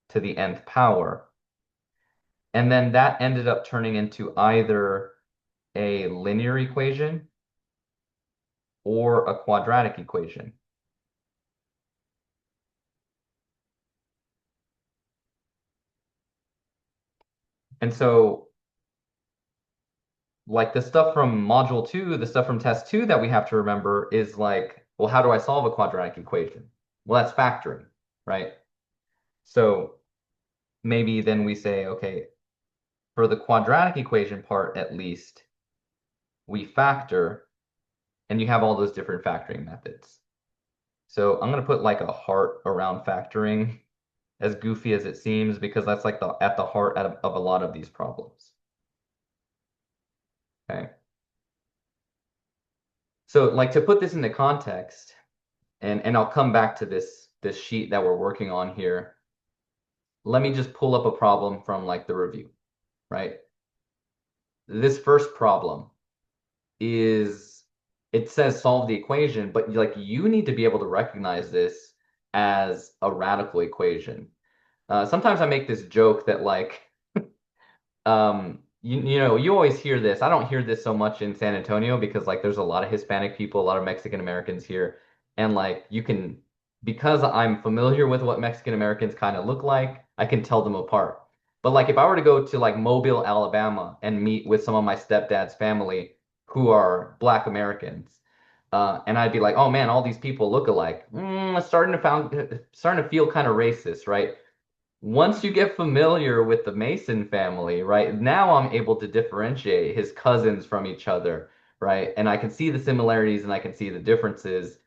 to the nth power. And then that ended up turning into either a linear equation or a quadratic equation. And so like the stuff from module 2, the stuff from test 2 that we have to remember is like, well, how do I solve a quadratic equation? Well, that's factoring, right? So maybe then we say, okay, for the quadratic equation part, at least, we factor, and you have all those different factoring methods. So I'm going to put like a heart around factoring, as goofy as it seems, because that's like at the heart of a lot of these problems. Okay. So like to put this into context, and I'll come back to this sheet that we're working on here. Let me just pull up a problem from like the review, right? This first problem is, it says solve the equation, but like you need to be able to recognize this as a radical equation. Sometimes I make this joke that like, you always hear this. I don't hear this so much in San Antonio because like there's a lot of Hispanic people, a lot of Mexican Americans here, and like because I'm familiar with what Mexican Americans kind of look like, I can tell them apart. But like if I were to go to like Mobile, Alabama and meet with some of my stepdad's family who are Black Americans, and I'd be like, oh man, all these people look alike. Starting to feel kind of racist, right? Once you get familiar with the Mason family, right, now I'm able to differentiate his cousins from each other, right? And I can see the similarities and I can see the differences.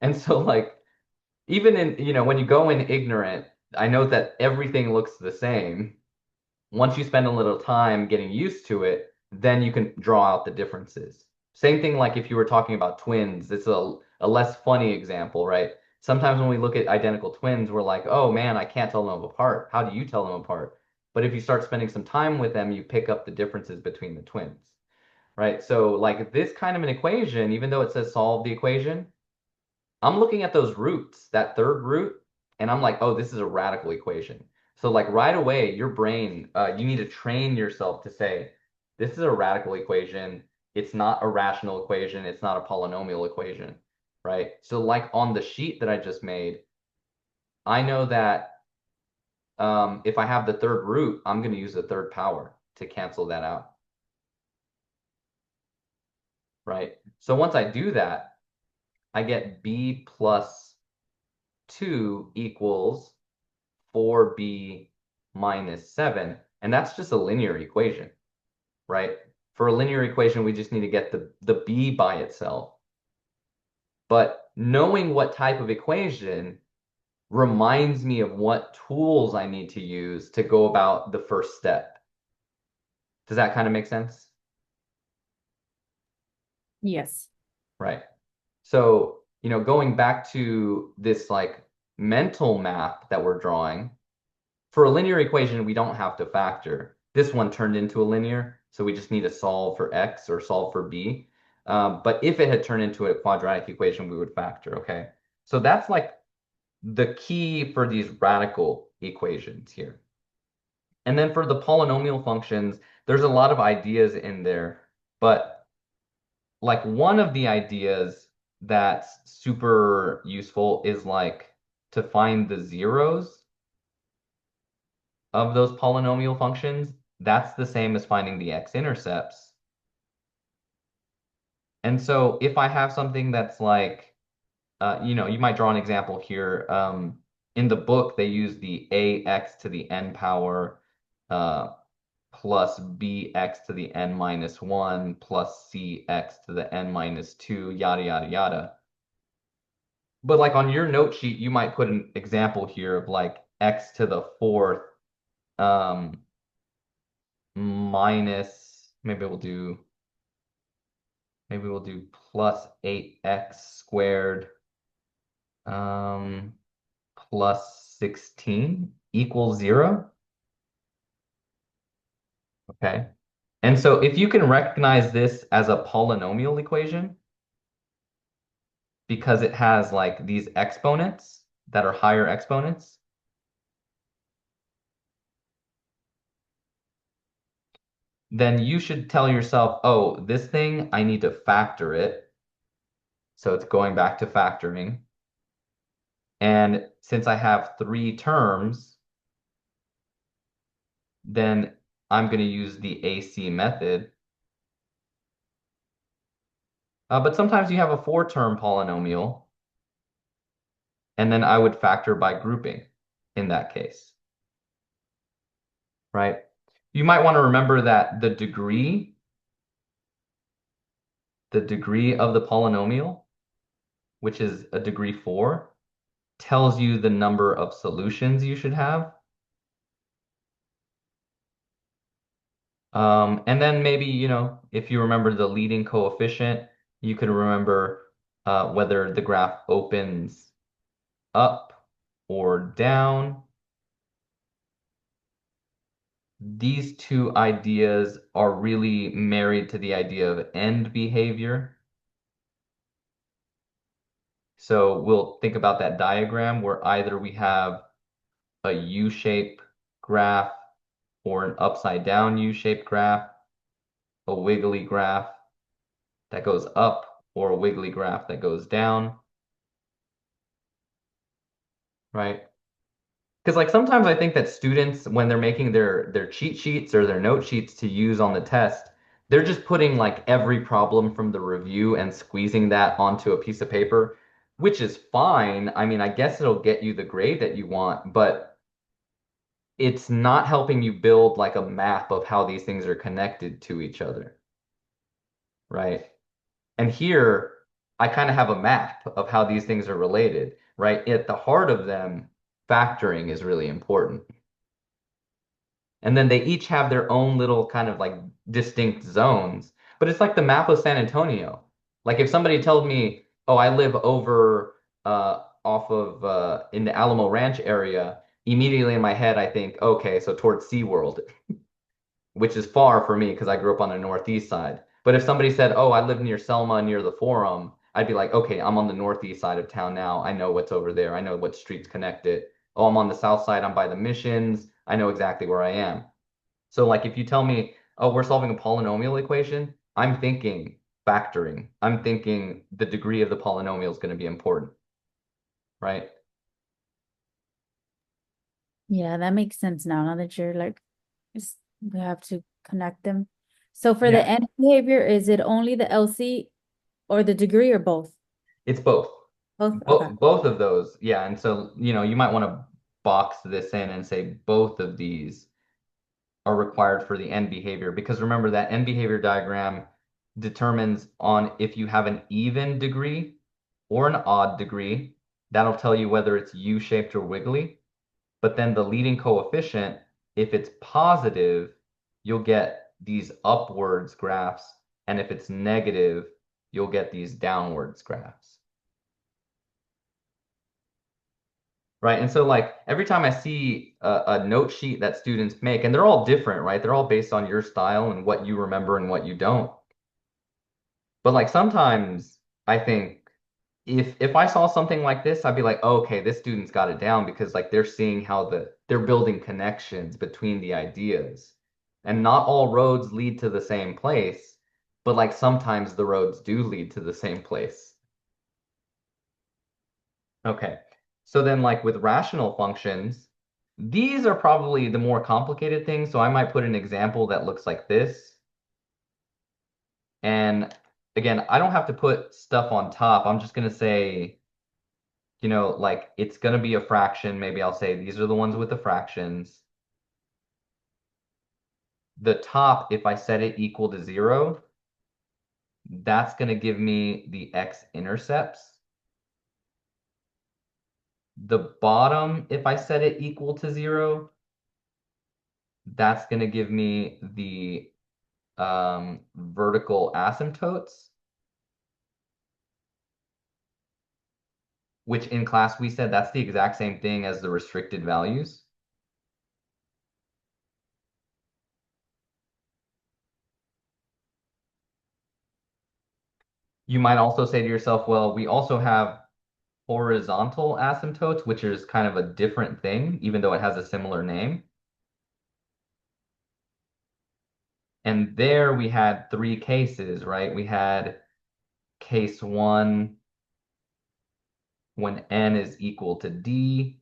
And so, like, even when you go in ignorant, I know that everything looks the same. Once you spend a little time getting used to it, then you can draw out the differences. Same thing like if you were talking about twins, it's a less funny example, right? Sometimes when we look at identical twins, we're like, oh man, I can't tell them apart. How do you tell them apart? But if you start spending some time with them, you pick up the differences between the twins, right? So like this kind of an equation, even though it says solve the equation, I'm looking at those roots, that third root, and I'm like, oh, this is a radical equation. So like right away, your brain, you need to train yourself to say, this is a radical equation. It's not a rational equation. It's not a polynomial equation, right? So like on the sheet that I just made, I know that if I have the third root, I'm going to use the third power to cancel that out, right? So once I do that, I get b plus 2 equals 4b minus 7. And that's just a linear equation, right? For a linear equation, we just need to get the b by itself. But knowing what type of equation reminds me of what tools I need to use to go about the first step. Does that kind of make sense? Yes. Right. So, going back to this like mental map that we're drawing, for a linear equation, we don't have to factor. This one turned into a linear, so we just need to solve for x or solve for b. But if it had turned into a quadratic equation, we would factor, okay? So that's like the key for these radical equations here. And then for the polynomial functions, there's a lot of ideas in there, but like one of the ideas that's super useful is like to find the zeros of those polynomial functions. That's the same as finding the x-intercepts. And so if I have something that's like, you might draw an example here. In the book, they use the ax to the n power plus bx to the n minus 1 plus cx to the n minus 2, yada, yada, yada. But like on your note sheet, you might put an example here of like x to the 4th minus, maybe we'll do plus 8x squared plus 16 equals 0. Okay. And so if you can recognize this as a polynomial equation, because it has like these exponents that are higher exponents, then you should tell yourself, oh, this thing, I need to factor it. So it's going back to factoring. And since I have 3 terms, then I'm going to use the AC method. But sometimes you have a 4-term polynomial, and then I would factor by grouping in that case, right? You might want to remember that the degree of the polynomial, which is a degree 4, tells you the number of solutions you should have. And then maybe, if you remember the leading coefficient, you could remember whether the graph opens up or down. These two ideas are really married to the idea of end behavior. So we'll think about that diagram where either we have a U-shaped graph or an upside down U-shaped graph, a wiggly graph that goes up, or a wiggly graph that goes down, right? Because like sometimes I think that students, when they're making their cheat sheets or their note sheets to use on the test, they're just putting like every problem from the review and squeezing that onto a piece of paper, which is fine. I mean, I guess it'll get you the grade that you want, but it's not helping you build like a map of how these things are connected to each other, right? And here, I kind of have a map of how these things are related, right? At the heart of them, factoring is really important. And then they each have their own little kind of like distinct zones. But it's like the map of San Antonio. Like if somebody told me, oh, I live over off of in the Alamo Ranch area, immediately in my head, I think, okay, so towards SeaWorld, which is far for me because I grew up on the northeast side. But if somebody said, oh, I live near Selma, near the Forum, I'd be like, okay, I'm on the northeast side of town now. I know what's over there. I know what streets connect it. Oh, I'm on the south side. I'm by the missions. I know exactly where I am. So like if you tell me, oh, we're solving a polynomial equation, I'm thinking factoring. I'm thinking the degree of the polynomial is going to be important, right? Yeah, that makes sense now that you're like, we have to connect them. So for the Yeah. end behavior, is it only the LC or the degree or both? It's both. Both? Okay. Both of those. Yeah. And so, you might want to box this in and say both of these are required for the end behavior, because remember that end behavior diagram determines on if you have an even degree or an odd degree. That'll tell you whether it's U-shaped or wiggly. But then the leading coefficient, if it's positive, you'll get these upwards graphs. And if it's negative, you'll get these downwards graphs. Right. And so like every time I see a note sheet that students make, and they're all different, right? They're all based on your style and what you remember and what you don't. But like sometimes I think if I saw something like this, I'd be like, oh, okay, this student's got it down, because like they're seeing how they're building connections between the ideas. And not all roads lead to the same place, but like sometimes the roads do lead to the same place. Okay. So then like with rational functions, these are probably the more complicated things. So I might put an example that looks like this. And again, I don't have to put stuff on top. I'm just going to say, like it's going to be a fraction. Maybe I'll say these are the ones with the fractions. The top, if I set it equal to 0, that's going to give me the x-intercepts. The bottom, if I set it equal to 0, that's going to give me the vertical asymptotes, which in class we said that's the exact same thing as the restricted values. You might also say to yourself, well, we also have horizontal asymptotes, which is kind of a different thing, even though it has a similar name. And there we had 3 cases, right? We had case 1 when n is equal to d.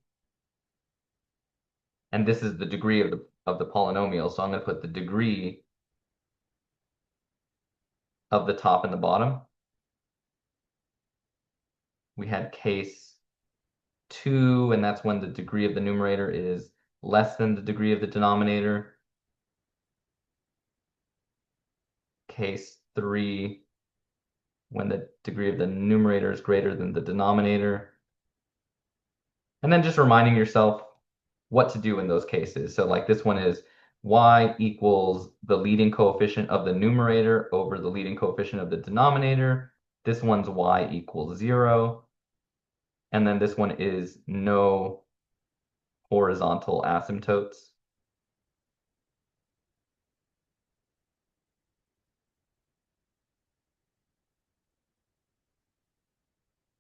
And this is the degree of the polynomial. So I'm going to put the degree of the top and the bottom. We had case 2, and that's when the degree of the numerator is less than the degree of the denominator. Case 3, when the degree of the numerator is greater than the denominator. And then just reminding yourself what to do in those cases. So like this one is y equals the leading coefficient of the numerator over the leading coefficient of the denominator. This one's y equals 0. And then this one is no horizontal asymptotes.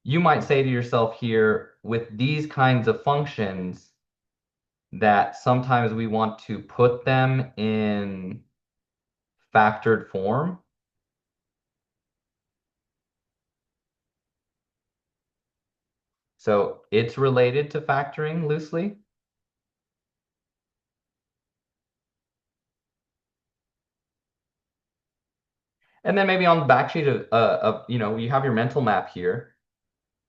You might say to yourself here, with these kinds of functions, that sometimes we want to put them in factored form. So it's related to factoring loosely. And then maybe on the back sheet of you have your mental map here.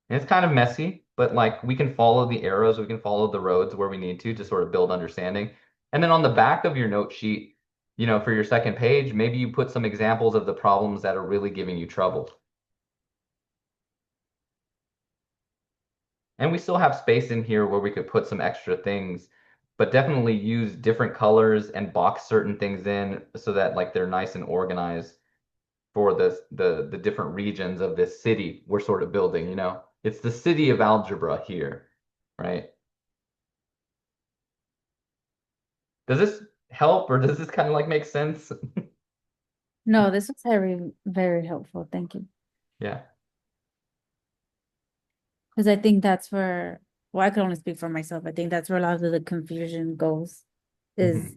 And it's kind of messy, but like we can follow the arrows, we can follow the roads where we need to sort of build understanding. And then on the back of your note sheet, for your second page, maybe you put some examples of the problems that are really giving you trouble. And we still have space in here where we could put some extra things, but definitely use different colors and box certain things in so that like they're nice and organized for the different regions of this city we're sort of building, It's the city of algebra here, right? Does this help, or does this kind of like make sense? No, this was very, very helpful. Thank you. Yeah. Because I think that's where, well, I can only speak for myself. I think that's where a lot of the confusion goes, is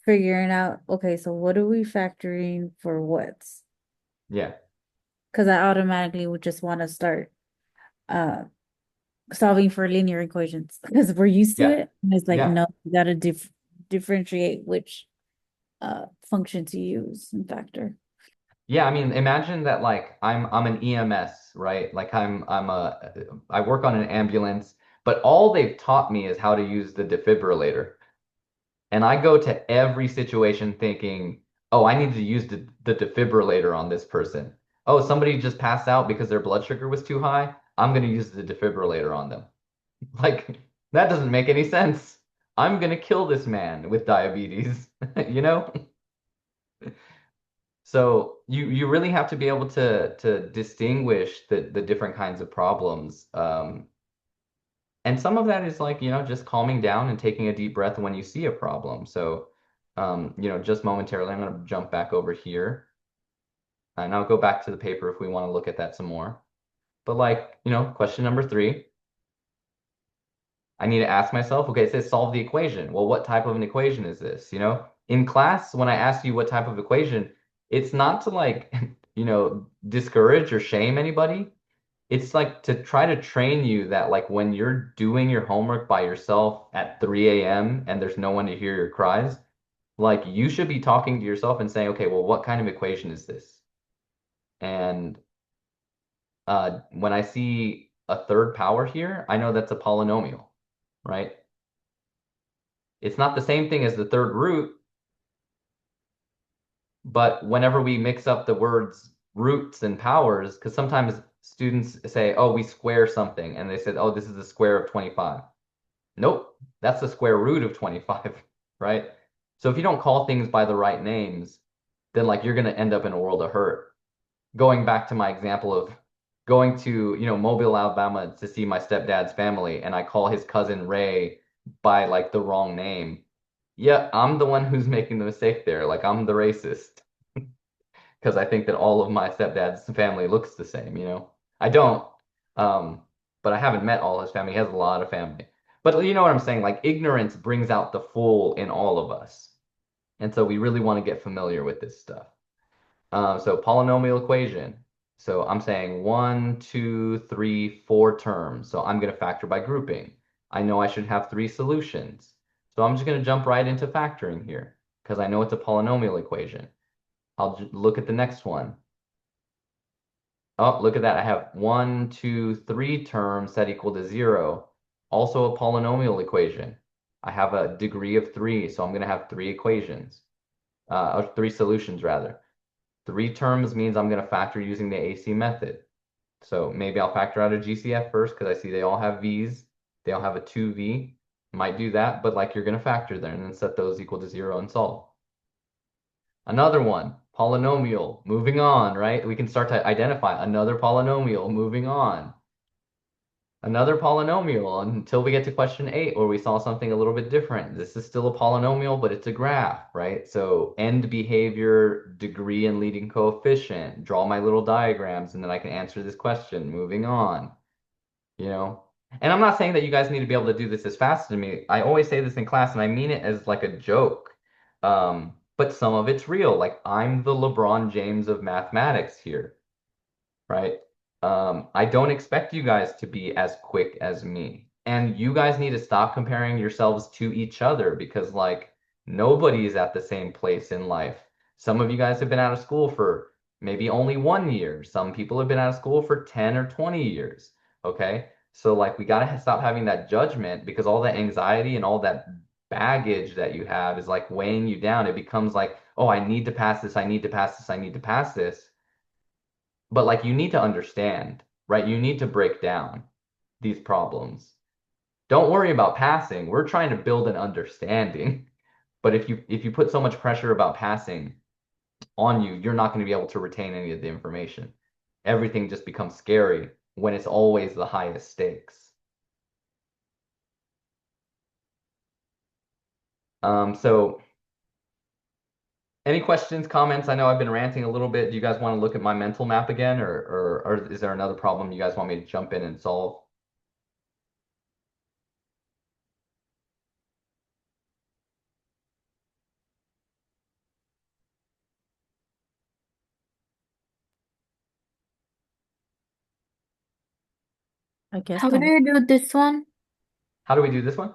figuring out, okay, so what are we factoring for what? Yeah. Because I automatically would just want to start solving for linear equations because we're used to Yeah. it. And it's like, Yeah. no, you gotta differentiate which function to use and factor. Yeah, I mean, imagine that like I'm an EMS, right? Like I work on an ambulance, but all they've taught me is how to use the defibrillator. And I go to every situation thinking, oh, I need to use the defibrillator on this person. Oh, somebody just passed out because their blood sugar was too high. I'm going to use the defibrillator on them. Like, that doesn't make any sense. I'm going to kill this man with diabetes, you know? So you really have to be able to distinguish the different kinds of problems. And some of that is like, just calming down and taking a deep breath when you see a problem. So, just momentarily, I'm going to jump back over here. And I'll go back to the paper if we want to look at that some more. But like, question number 3, I need to ask myself, okay, it says solve the equation. Well, what type of an equation is this? In class, when I ask you what type of equation, it's not to like, discourage or shame anybody. It's like to try to train you that like when you're doing your homework by yourself at 3 a.m. and there's no one to hear your cries, like you should be talking to yourself and saying, okay, well, what kind of equation is this? And when I see a third power here, I know that's a polynomial, right? It's not the same thing as the third root, but whenever we mix up the words roots and powers, because sometimes students say, oh, we square something, and they said, oh, this is the square of 25. Nope, that's the square root of 25, right? So if you don't call things by the right names, then like you're going to end up in a world of hurt. Going back to my example of going to, Mobile, Alabama to see my stepdad's family, and I call his cousin Ray by like the wrong name. Yeah, I'm the one who's making the mistake there. Like I'm the racist because I think that all of my stepdad's family looks the same. I don't, um, but I haven't met all his family. He has a lot of family. But you know what I'm saying? Like ignorance brings out the fool in all of us. And so we really want to get familiar with this stuff. So polynomial equation. So I'm saying 1, 2, 3, 4 terms. So I'm going to factor by grouping. I know I should have 3 solutions. So I'm just going to jump right into factoring here because I know it's a polynomial equation. I'll look at the next one. Oh, look at that. I have 1, 2, 3 terms set equal to 0. Also a polynomial equation. I have a degree of 3, so I'm going to have 3 equations. Or 3 solutions, rather. 3 terms means I'm going to factor using the AC method. So maybe I'll factor out a GCF first because I see they all have V's. They all have a 2V. Might do that, but like you're going to factor there and then set those equal to 0 and solve. Another one, polynomial, moving on, right? We can start to identify another polynomial, moving on. Another polynomial until we get to question 8 where we saw something a little bit different. This is still a polynomial, but it's a graph, right? So end behavior, degree and leading coefficient, draw my little diagrams, and then I can answer this question, moving on, And I'm not saying that you guys need to be able to do this as fast as me. I always say this in class, and I mean it as like a joke. But some of it's real. Like I'm the LeBron James of mathematics here, right? I don't expect you guys to be as quick as me. And you guys need to stop comparing yourselves to each other because, like, nobody is at the same place in life. Some of you guys have been out of school for maybe only 1 year. Some people have been out of school for 10 or 20 years. Okay. So, like, we got to stop having that judgment because all that anxiety and all that baggage that you have is like weighing you down. It becomes like, oh, I need to pass this. I need to pass this. I need to pass this. But like you need to understand, right? You need to break down these problems. Don't worry about passing. We're trying to build an understanding. But if you put so much pressure about passing on you, you're not going to be able to retain any of the information. Everything just becomes scary when it's always the highest stakes. So Any questions, comments? I know I've been ranting a little bit. Do you guys want to look at my mental map again, or is there another problem you guys want me to jump in and solve? I guess How do not. you do this one? How do we do this one?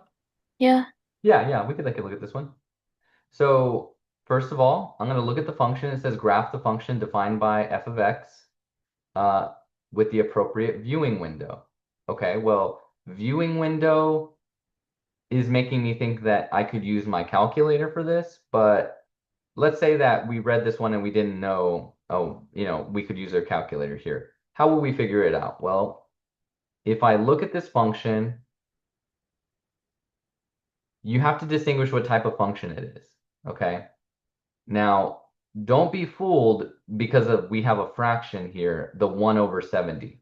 Yeah. Yeah, we could take a look at this one. So first of all, I'm going to look at the function. It says graph the function defined by f of x uh, with the appropriate viewing window. Okay, well, viewing window is making me think that I could use my calculator for this, but let's say that we read this one and we didn't know, oh, we could use our calculator here. How will we figure it out? Well, if I look at this function, you have to distinguish what type of function it is, okay? Now, don't be fooled because we have a fraction here, the 1 over 70.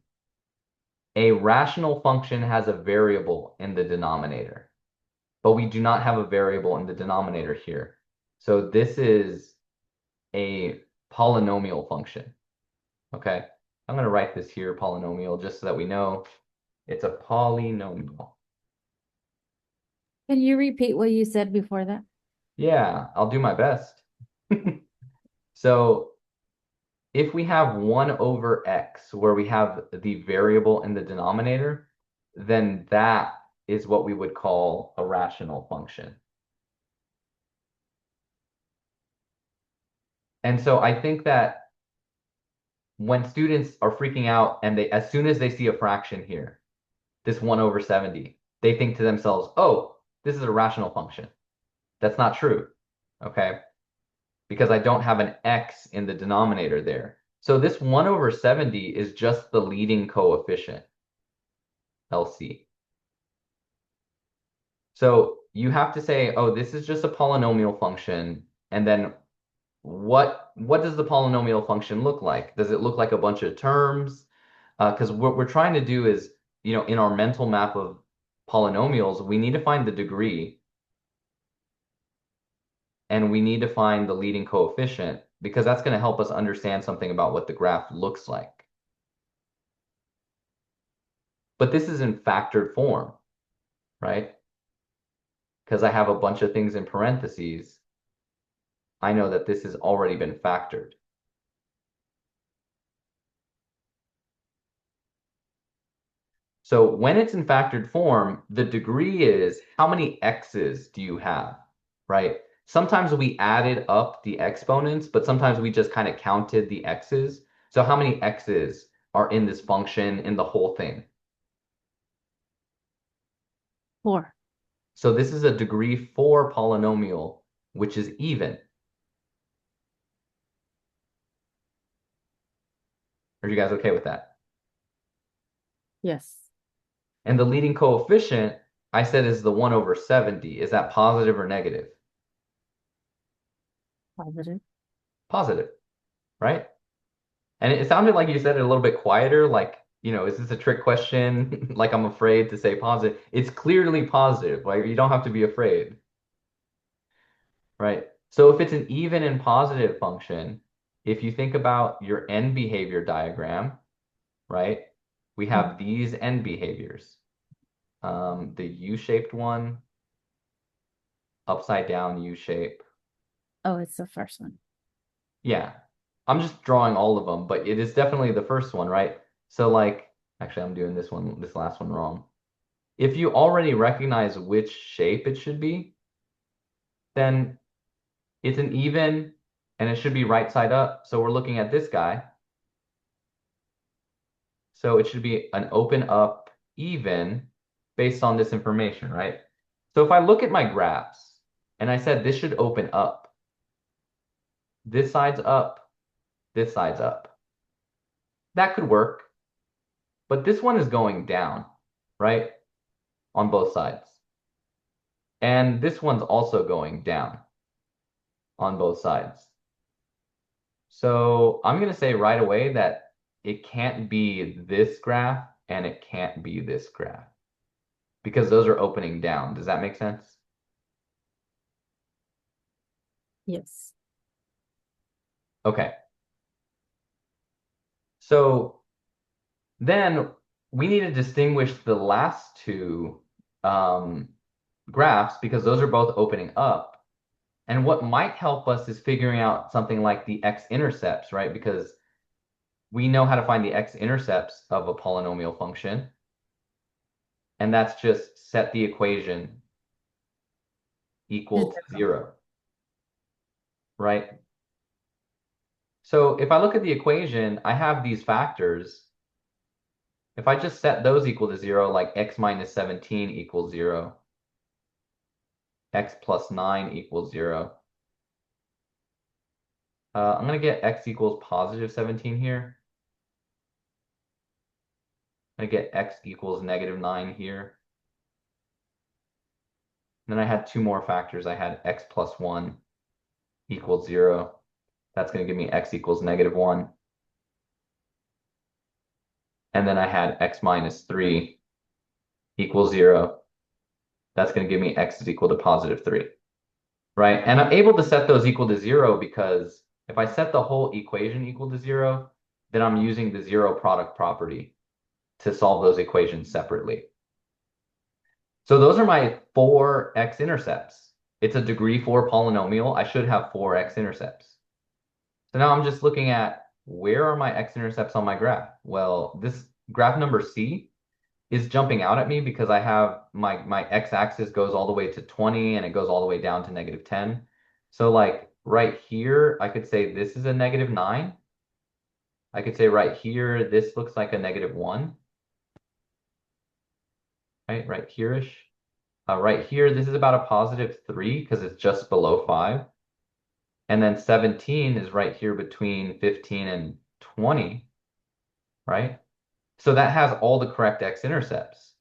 A rational function has a variable in the denominator, but we do not have a variable in the denominator here. So this is a polynomial function, okay? I'm going to write this here, polynomial, just so that we know it's a polynomial. Can you repeat what you said before that? Yeah, I'll do my best. So if we have 1 over x, where we have the variable in the denominator, then that is what we would call a rational function. And so I think that when students are freaking out and as soon as they see a fraction here, this 1 over 70, they think to themselves, oh, this is a rational function. That's not true, okay? Because I don't have an x in the denominator there. So this 1 over 70 is just the leading coefficient, LC. So you have to say, oh, this is just a polynomial function, and then what does the polynomial function look like? Does it look like a bunch of terms? Because what we're trying to do is, in our mental map of polynomials, we need to find the degree, and we need to find the leading coefficient, because that's going to help us understand something about what the graph looks like. But this is in factored form, right? Because I have a bunch of things in parentheses, I know that this has already been factored. So when it's in factored form, the degree is how many x's do you have, right? Sometimes we added up the exponents, but sometimes we just kind of counted the x's. So how many x's are in this function in the whole thing? 4. So this is a degree 4 polynomial, which is even. Are you guys okay with that? Yes. And the leading coefficient, I said, is the 1 over 70. Is that positive or negative? Positive. Positive, right? And it sounded like you said it a little bit quieter, like, is this a trick question? Like I'm afraid to say positive. It's clearly positive. Like you don't have to be afraid, right? So if it's an even and positive function, if you think about your end behavior diagram, right? We have these end behaviors. The U-shaped one, upside down U shape. Oh, it's the first one. Yeah, I'm just drawing all of them, but it is definitely the first one, right? So like, actually, I'm doing this last one wrong. If you already recognize which shape it should be, then it's an even and it should be right side up. So we're looking at this guy. So it should be an open up even based on this information, right? So if I look at my graphs and I said this should open up, this side's up, this side's up. That could work. But this one is going down, right? On both sides. And this one's also going down on both sides. So I'm going to say right away that it can't be this graph and it can't be this graph because those are opening down. Does that make sense? Yes. Okay. So then we need to distinguish the last two graphs because those are both opening up. And what might help us is figuring out something like the x-intercepts, right? Because we know how to find the x-intercepts of a polynomial function. And that's just set the equation equal to 0, right? So if I look at the equation, I have these factors. If I just set those equal to 0, like x minus 17 equals 0, x plus 9 equals 0. I'm going to get x equals positive 17 here. I'm going to get x equals negative 9 here. Then I had two more factors. I had x plus 1 equals 0. That's going to give me x equals negative 1. And then I had x minus 3 equals 0. That's going to give me x is equal to positive 3. Right? And I'm able to set those equal to 0 because if I set the whole equation equal to 0, then I'm using the zero product property to solve those equations separately. So those are my 4 x-intercepts. It's a degree 4 polynomial. I should have 4 x-intercepts. So now I'm just looking at where are my x-intercepts on my graph? Well, this graph number C is jumping out at me because I have my x-axis goes all the way to 20 and it goes all the way down to negative 10. So like right here, I could say this is a negative 9. I could say right here, this looks like a negative 1. Right here-ish. Right here, this is about a positive 3 because it's just below 5. And then 17 is right here between 15 and 20, right? So that has all the correct x-intercepts.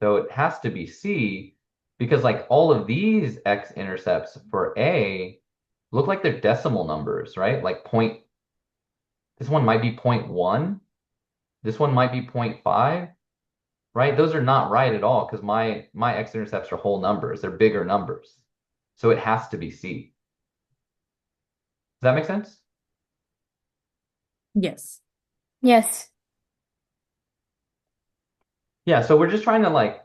So it has to be C because like all of these x-intercepts for A look like they're decimal numbers, right? Like this one might be 0.1. This one might be 0.5, right? Those are not right at all because my x-intercepts are whole numbers. They're bigger numbers. So it has to be C. Does that make sense? Yes. Yes. Yeah, so we're just trying to like,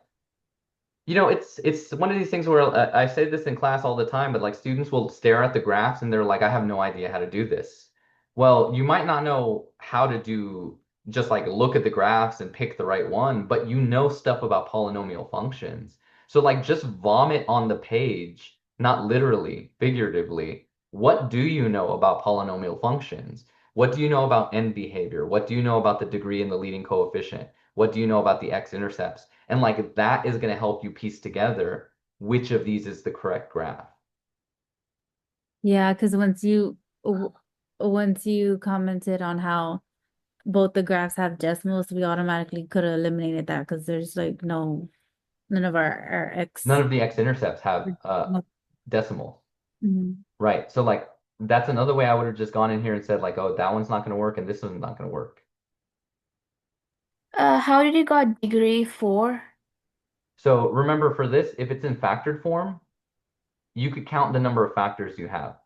it's one of these things where I say this in class all the time, but like students will stare at the graphs and they're like, I have no idea how to do this. Well, you might not know how to do just like look at the graphs and pick the right one, but you know stuff about polynomial functions. So like just vomit on the page, not literally, figuratively. What do you know about polynomial functions? What do you know about end behavior? What do you know about the degree and the leading coefficient? What do you know about the x-intercepts? And like that is going to help you piece together which of these is the correct graph. Yeah, because once you commented on how both the graphs have decimals, we automatically could have eliminated that because there's like none of our x. None of the x-intercepts have decimals. Mhm. Right. So like that's another way I would have just gone in here and said like, oh, that one's not going to work and this one's not going to work. How did you got degree 4? So remember for this, if it's in factored form, you could count the number of factors you have,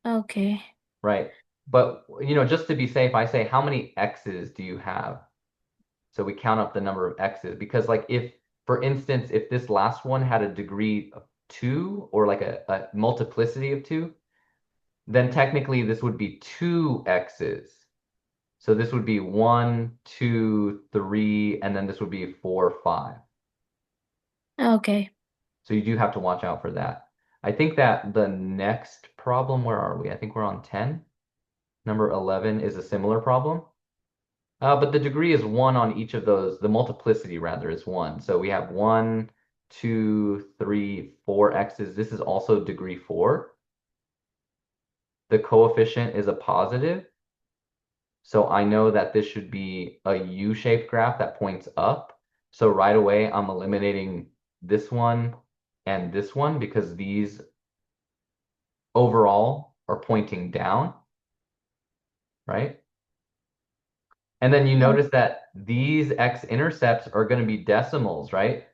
Okay. right? But just to be safe, I say how many x's do you have? So we count up the number of x's because like if, for instance, if this last one had a degree of 2 or like a multiplicity of 2, then technically this would be 2 x's. So this would be 1, 2, 3, and then this would be 4, 5. Okay. So you do have to watch out for that. I think that the next problem, where are we? I think we're on 10. Number 11 is a similar problem. But the degree is 1 on each of those. The multiplicity, rather, is 1. So we have 1, 2, 3, 4 x's. This is also degree 4. The coefficient is a positive. So I know that this should be a U-shaped graph that points up. So right away, I'm eliminating this one and this one because these overall are pointing down, right? And then you notice that these x-intercepts are going to be decimals, right?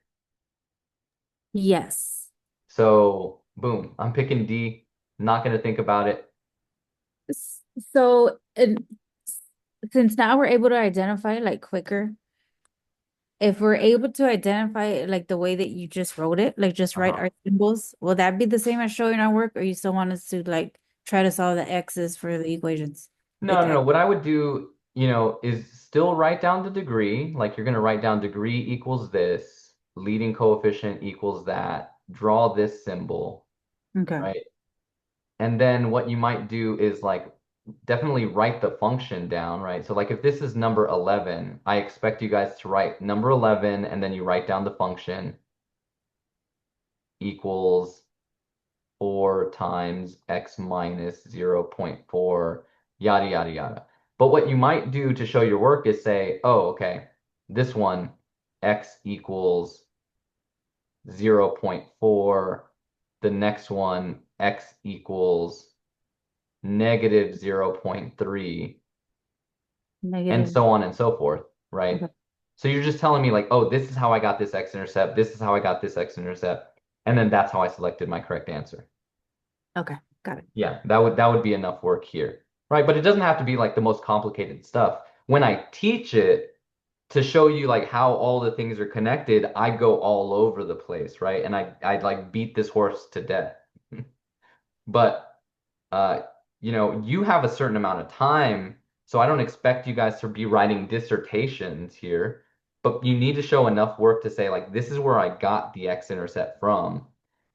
Yes. So boom, I'm picking D. not going to think about it. So, since now we're able to identify it like quicker, if we're able to identify it like the way that you just wrote it, like just write Uh-huh. our symbols, will that be the same as showing our work, or you still want us to like try to solve the X's for the equations with No. What I would do, is still write down the degree. Like you're going to write down degree equals this, leading coefficient equals that, draw this symbol, Okay. right? And then what you might do is like definitely write the function down, right? So like if this is number 11, I expect you guys to write number 11 and then you write down the function equals 4 times x minus 0.4, yada, yada, yada. But what you might do to show your work is say, oh, okay, this one, x equals 0.4. The next one, x equals negative 0.3, and Negative. so on and so forth, right? Okay. So you're just telling me like, oh, this is how I got this x-intercept, this is how I got this x-intercept, and then that's how I selected my correct answer. Okay. Got it. Yeah, that would be enough work here, right? But it doesn't have to be like the most complicated stuff. When I teach it to show you like how all the things are connected, I go all over the place, right? And I'd like beat this horse to death. But uh, you have a certain amount of time, so I don't expect you guys to be writing dissertations here, but you need to show enough work to say like this is where I got the x-intercept from,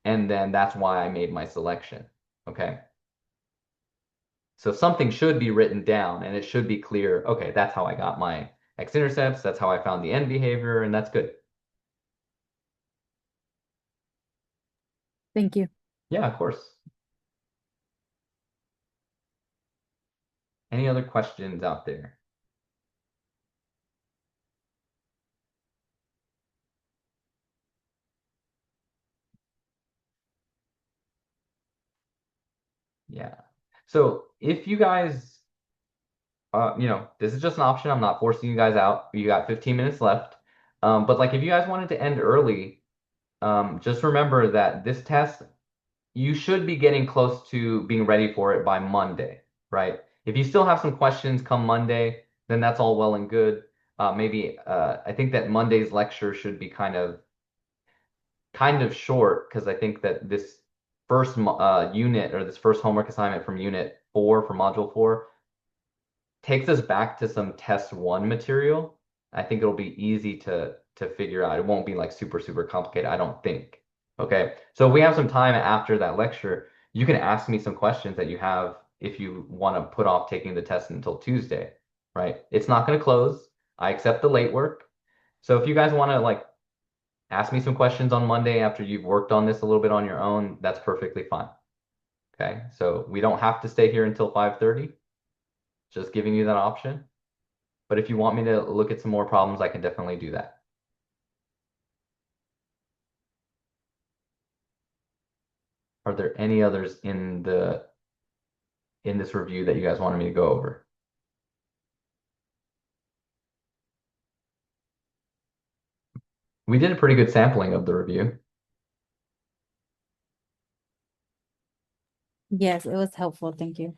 and then that's why I made my selection. Okay. So something should be written down and it should be clear. Okay, that's how I got my x-intercepts. That's how I found the end behavior, and that's good. Thank you. Yeah, of course. Any other questions out there? Yeah. So if you guys, this is just an option. I'm not forcing you guys out. You got 15 minutes left. But like if you guys wanted to end early, just remember that this test, you should be getting close to being ready for it by Monday, right? If you still have some questions come Monday, then that's all well and good. I think that Monday's lecture should be kind of short because I think that this first unit or this first homework assignment from unit 4 for module 4 takes us back to some test 1 material. I think it'll be easy to figure out. It won't be like super, super complicated, I don't think. Okay, so if we have some time after that lecture, you can ask me some questions that you have if you want to put off taking the test until Tuesday, right? It's not going to close. I accept the late work. So if you guys want to like ask me some questions on Monday after you've worked on this a little bit on your own, that's perfectly fine. Okay, so we don't have to stay here until 5:30. Just giving you that option. But if you want me to look at some more problems, I can definitely do that. Are there any others in this review that you guys wanted me to go over? We did a pretty good sampling of the review. Yes, it was helpful. Thank you.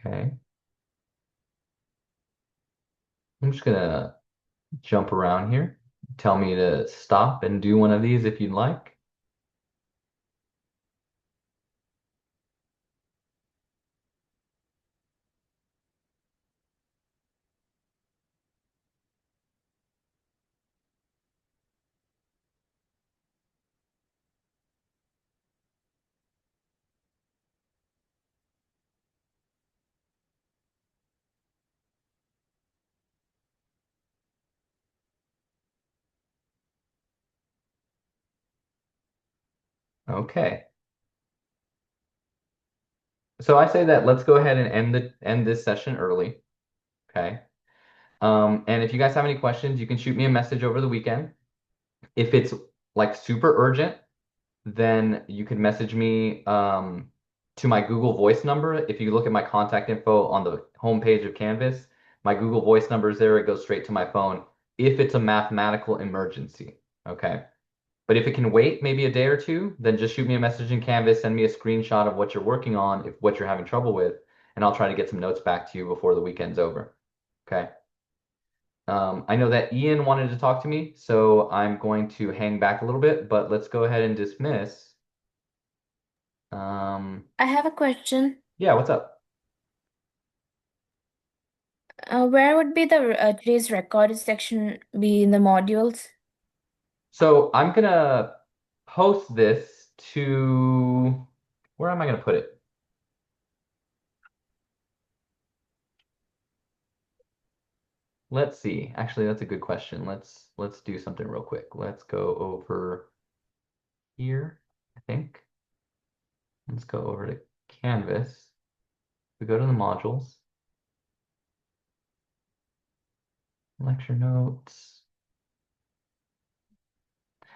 Okay. I'm just gonna jump around here. Tell me to stop and do one of these if you'd like. Okay. So I say that let's go ahead and end this session early. Okay. And if you guys have any questions, you can shoot me a message over the weekend. If it's like super urgent, then you can message me to my Google Voice number. If you look at my contact info on the homepage of Canvas, my Google Voice number is there. It goes straight to my phone. if it's a mathematical emergency, okay? But if it can wait maybe a day or two, then just shoot me a message in Canvas, send me a screenshot of what you're working on, if what you're having trouble with, and I'll try to get some notes back to you before the weekend's over. Okay. I know that Ian wanted to talk to me, so I'm going to hang back a little bit, but let's go ahead and dismiss. I have a question. Yeah, what's up? Where would be the today's recorded section be in the modules? So I'm gonna post this to, where am I gonna put it? Let's see. Actually, that's a good question. Let's do something real quick. Let's go over here, I think. Let's go over to Canvas. We go to the modules. Lecture notes.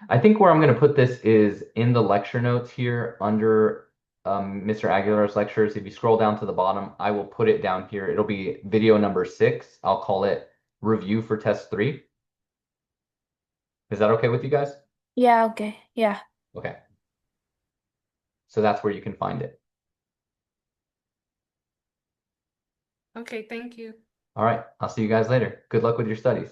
I think where I'm going to put this is in the lecture notes here under Mr. Aguilar's lectures. If you scroll down to the bottom, I will put it down here. It'll be video number 6. I'll call it Review for Test 3. Is that okay with you guys? Yeah, okay. Yeah. Okay. So that's where you can find it. Okay, thank you. All right. I'll see you guys later. Good luck with your studies.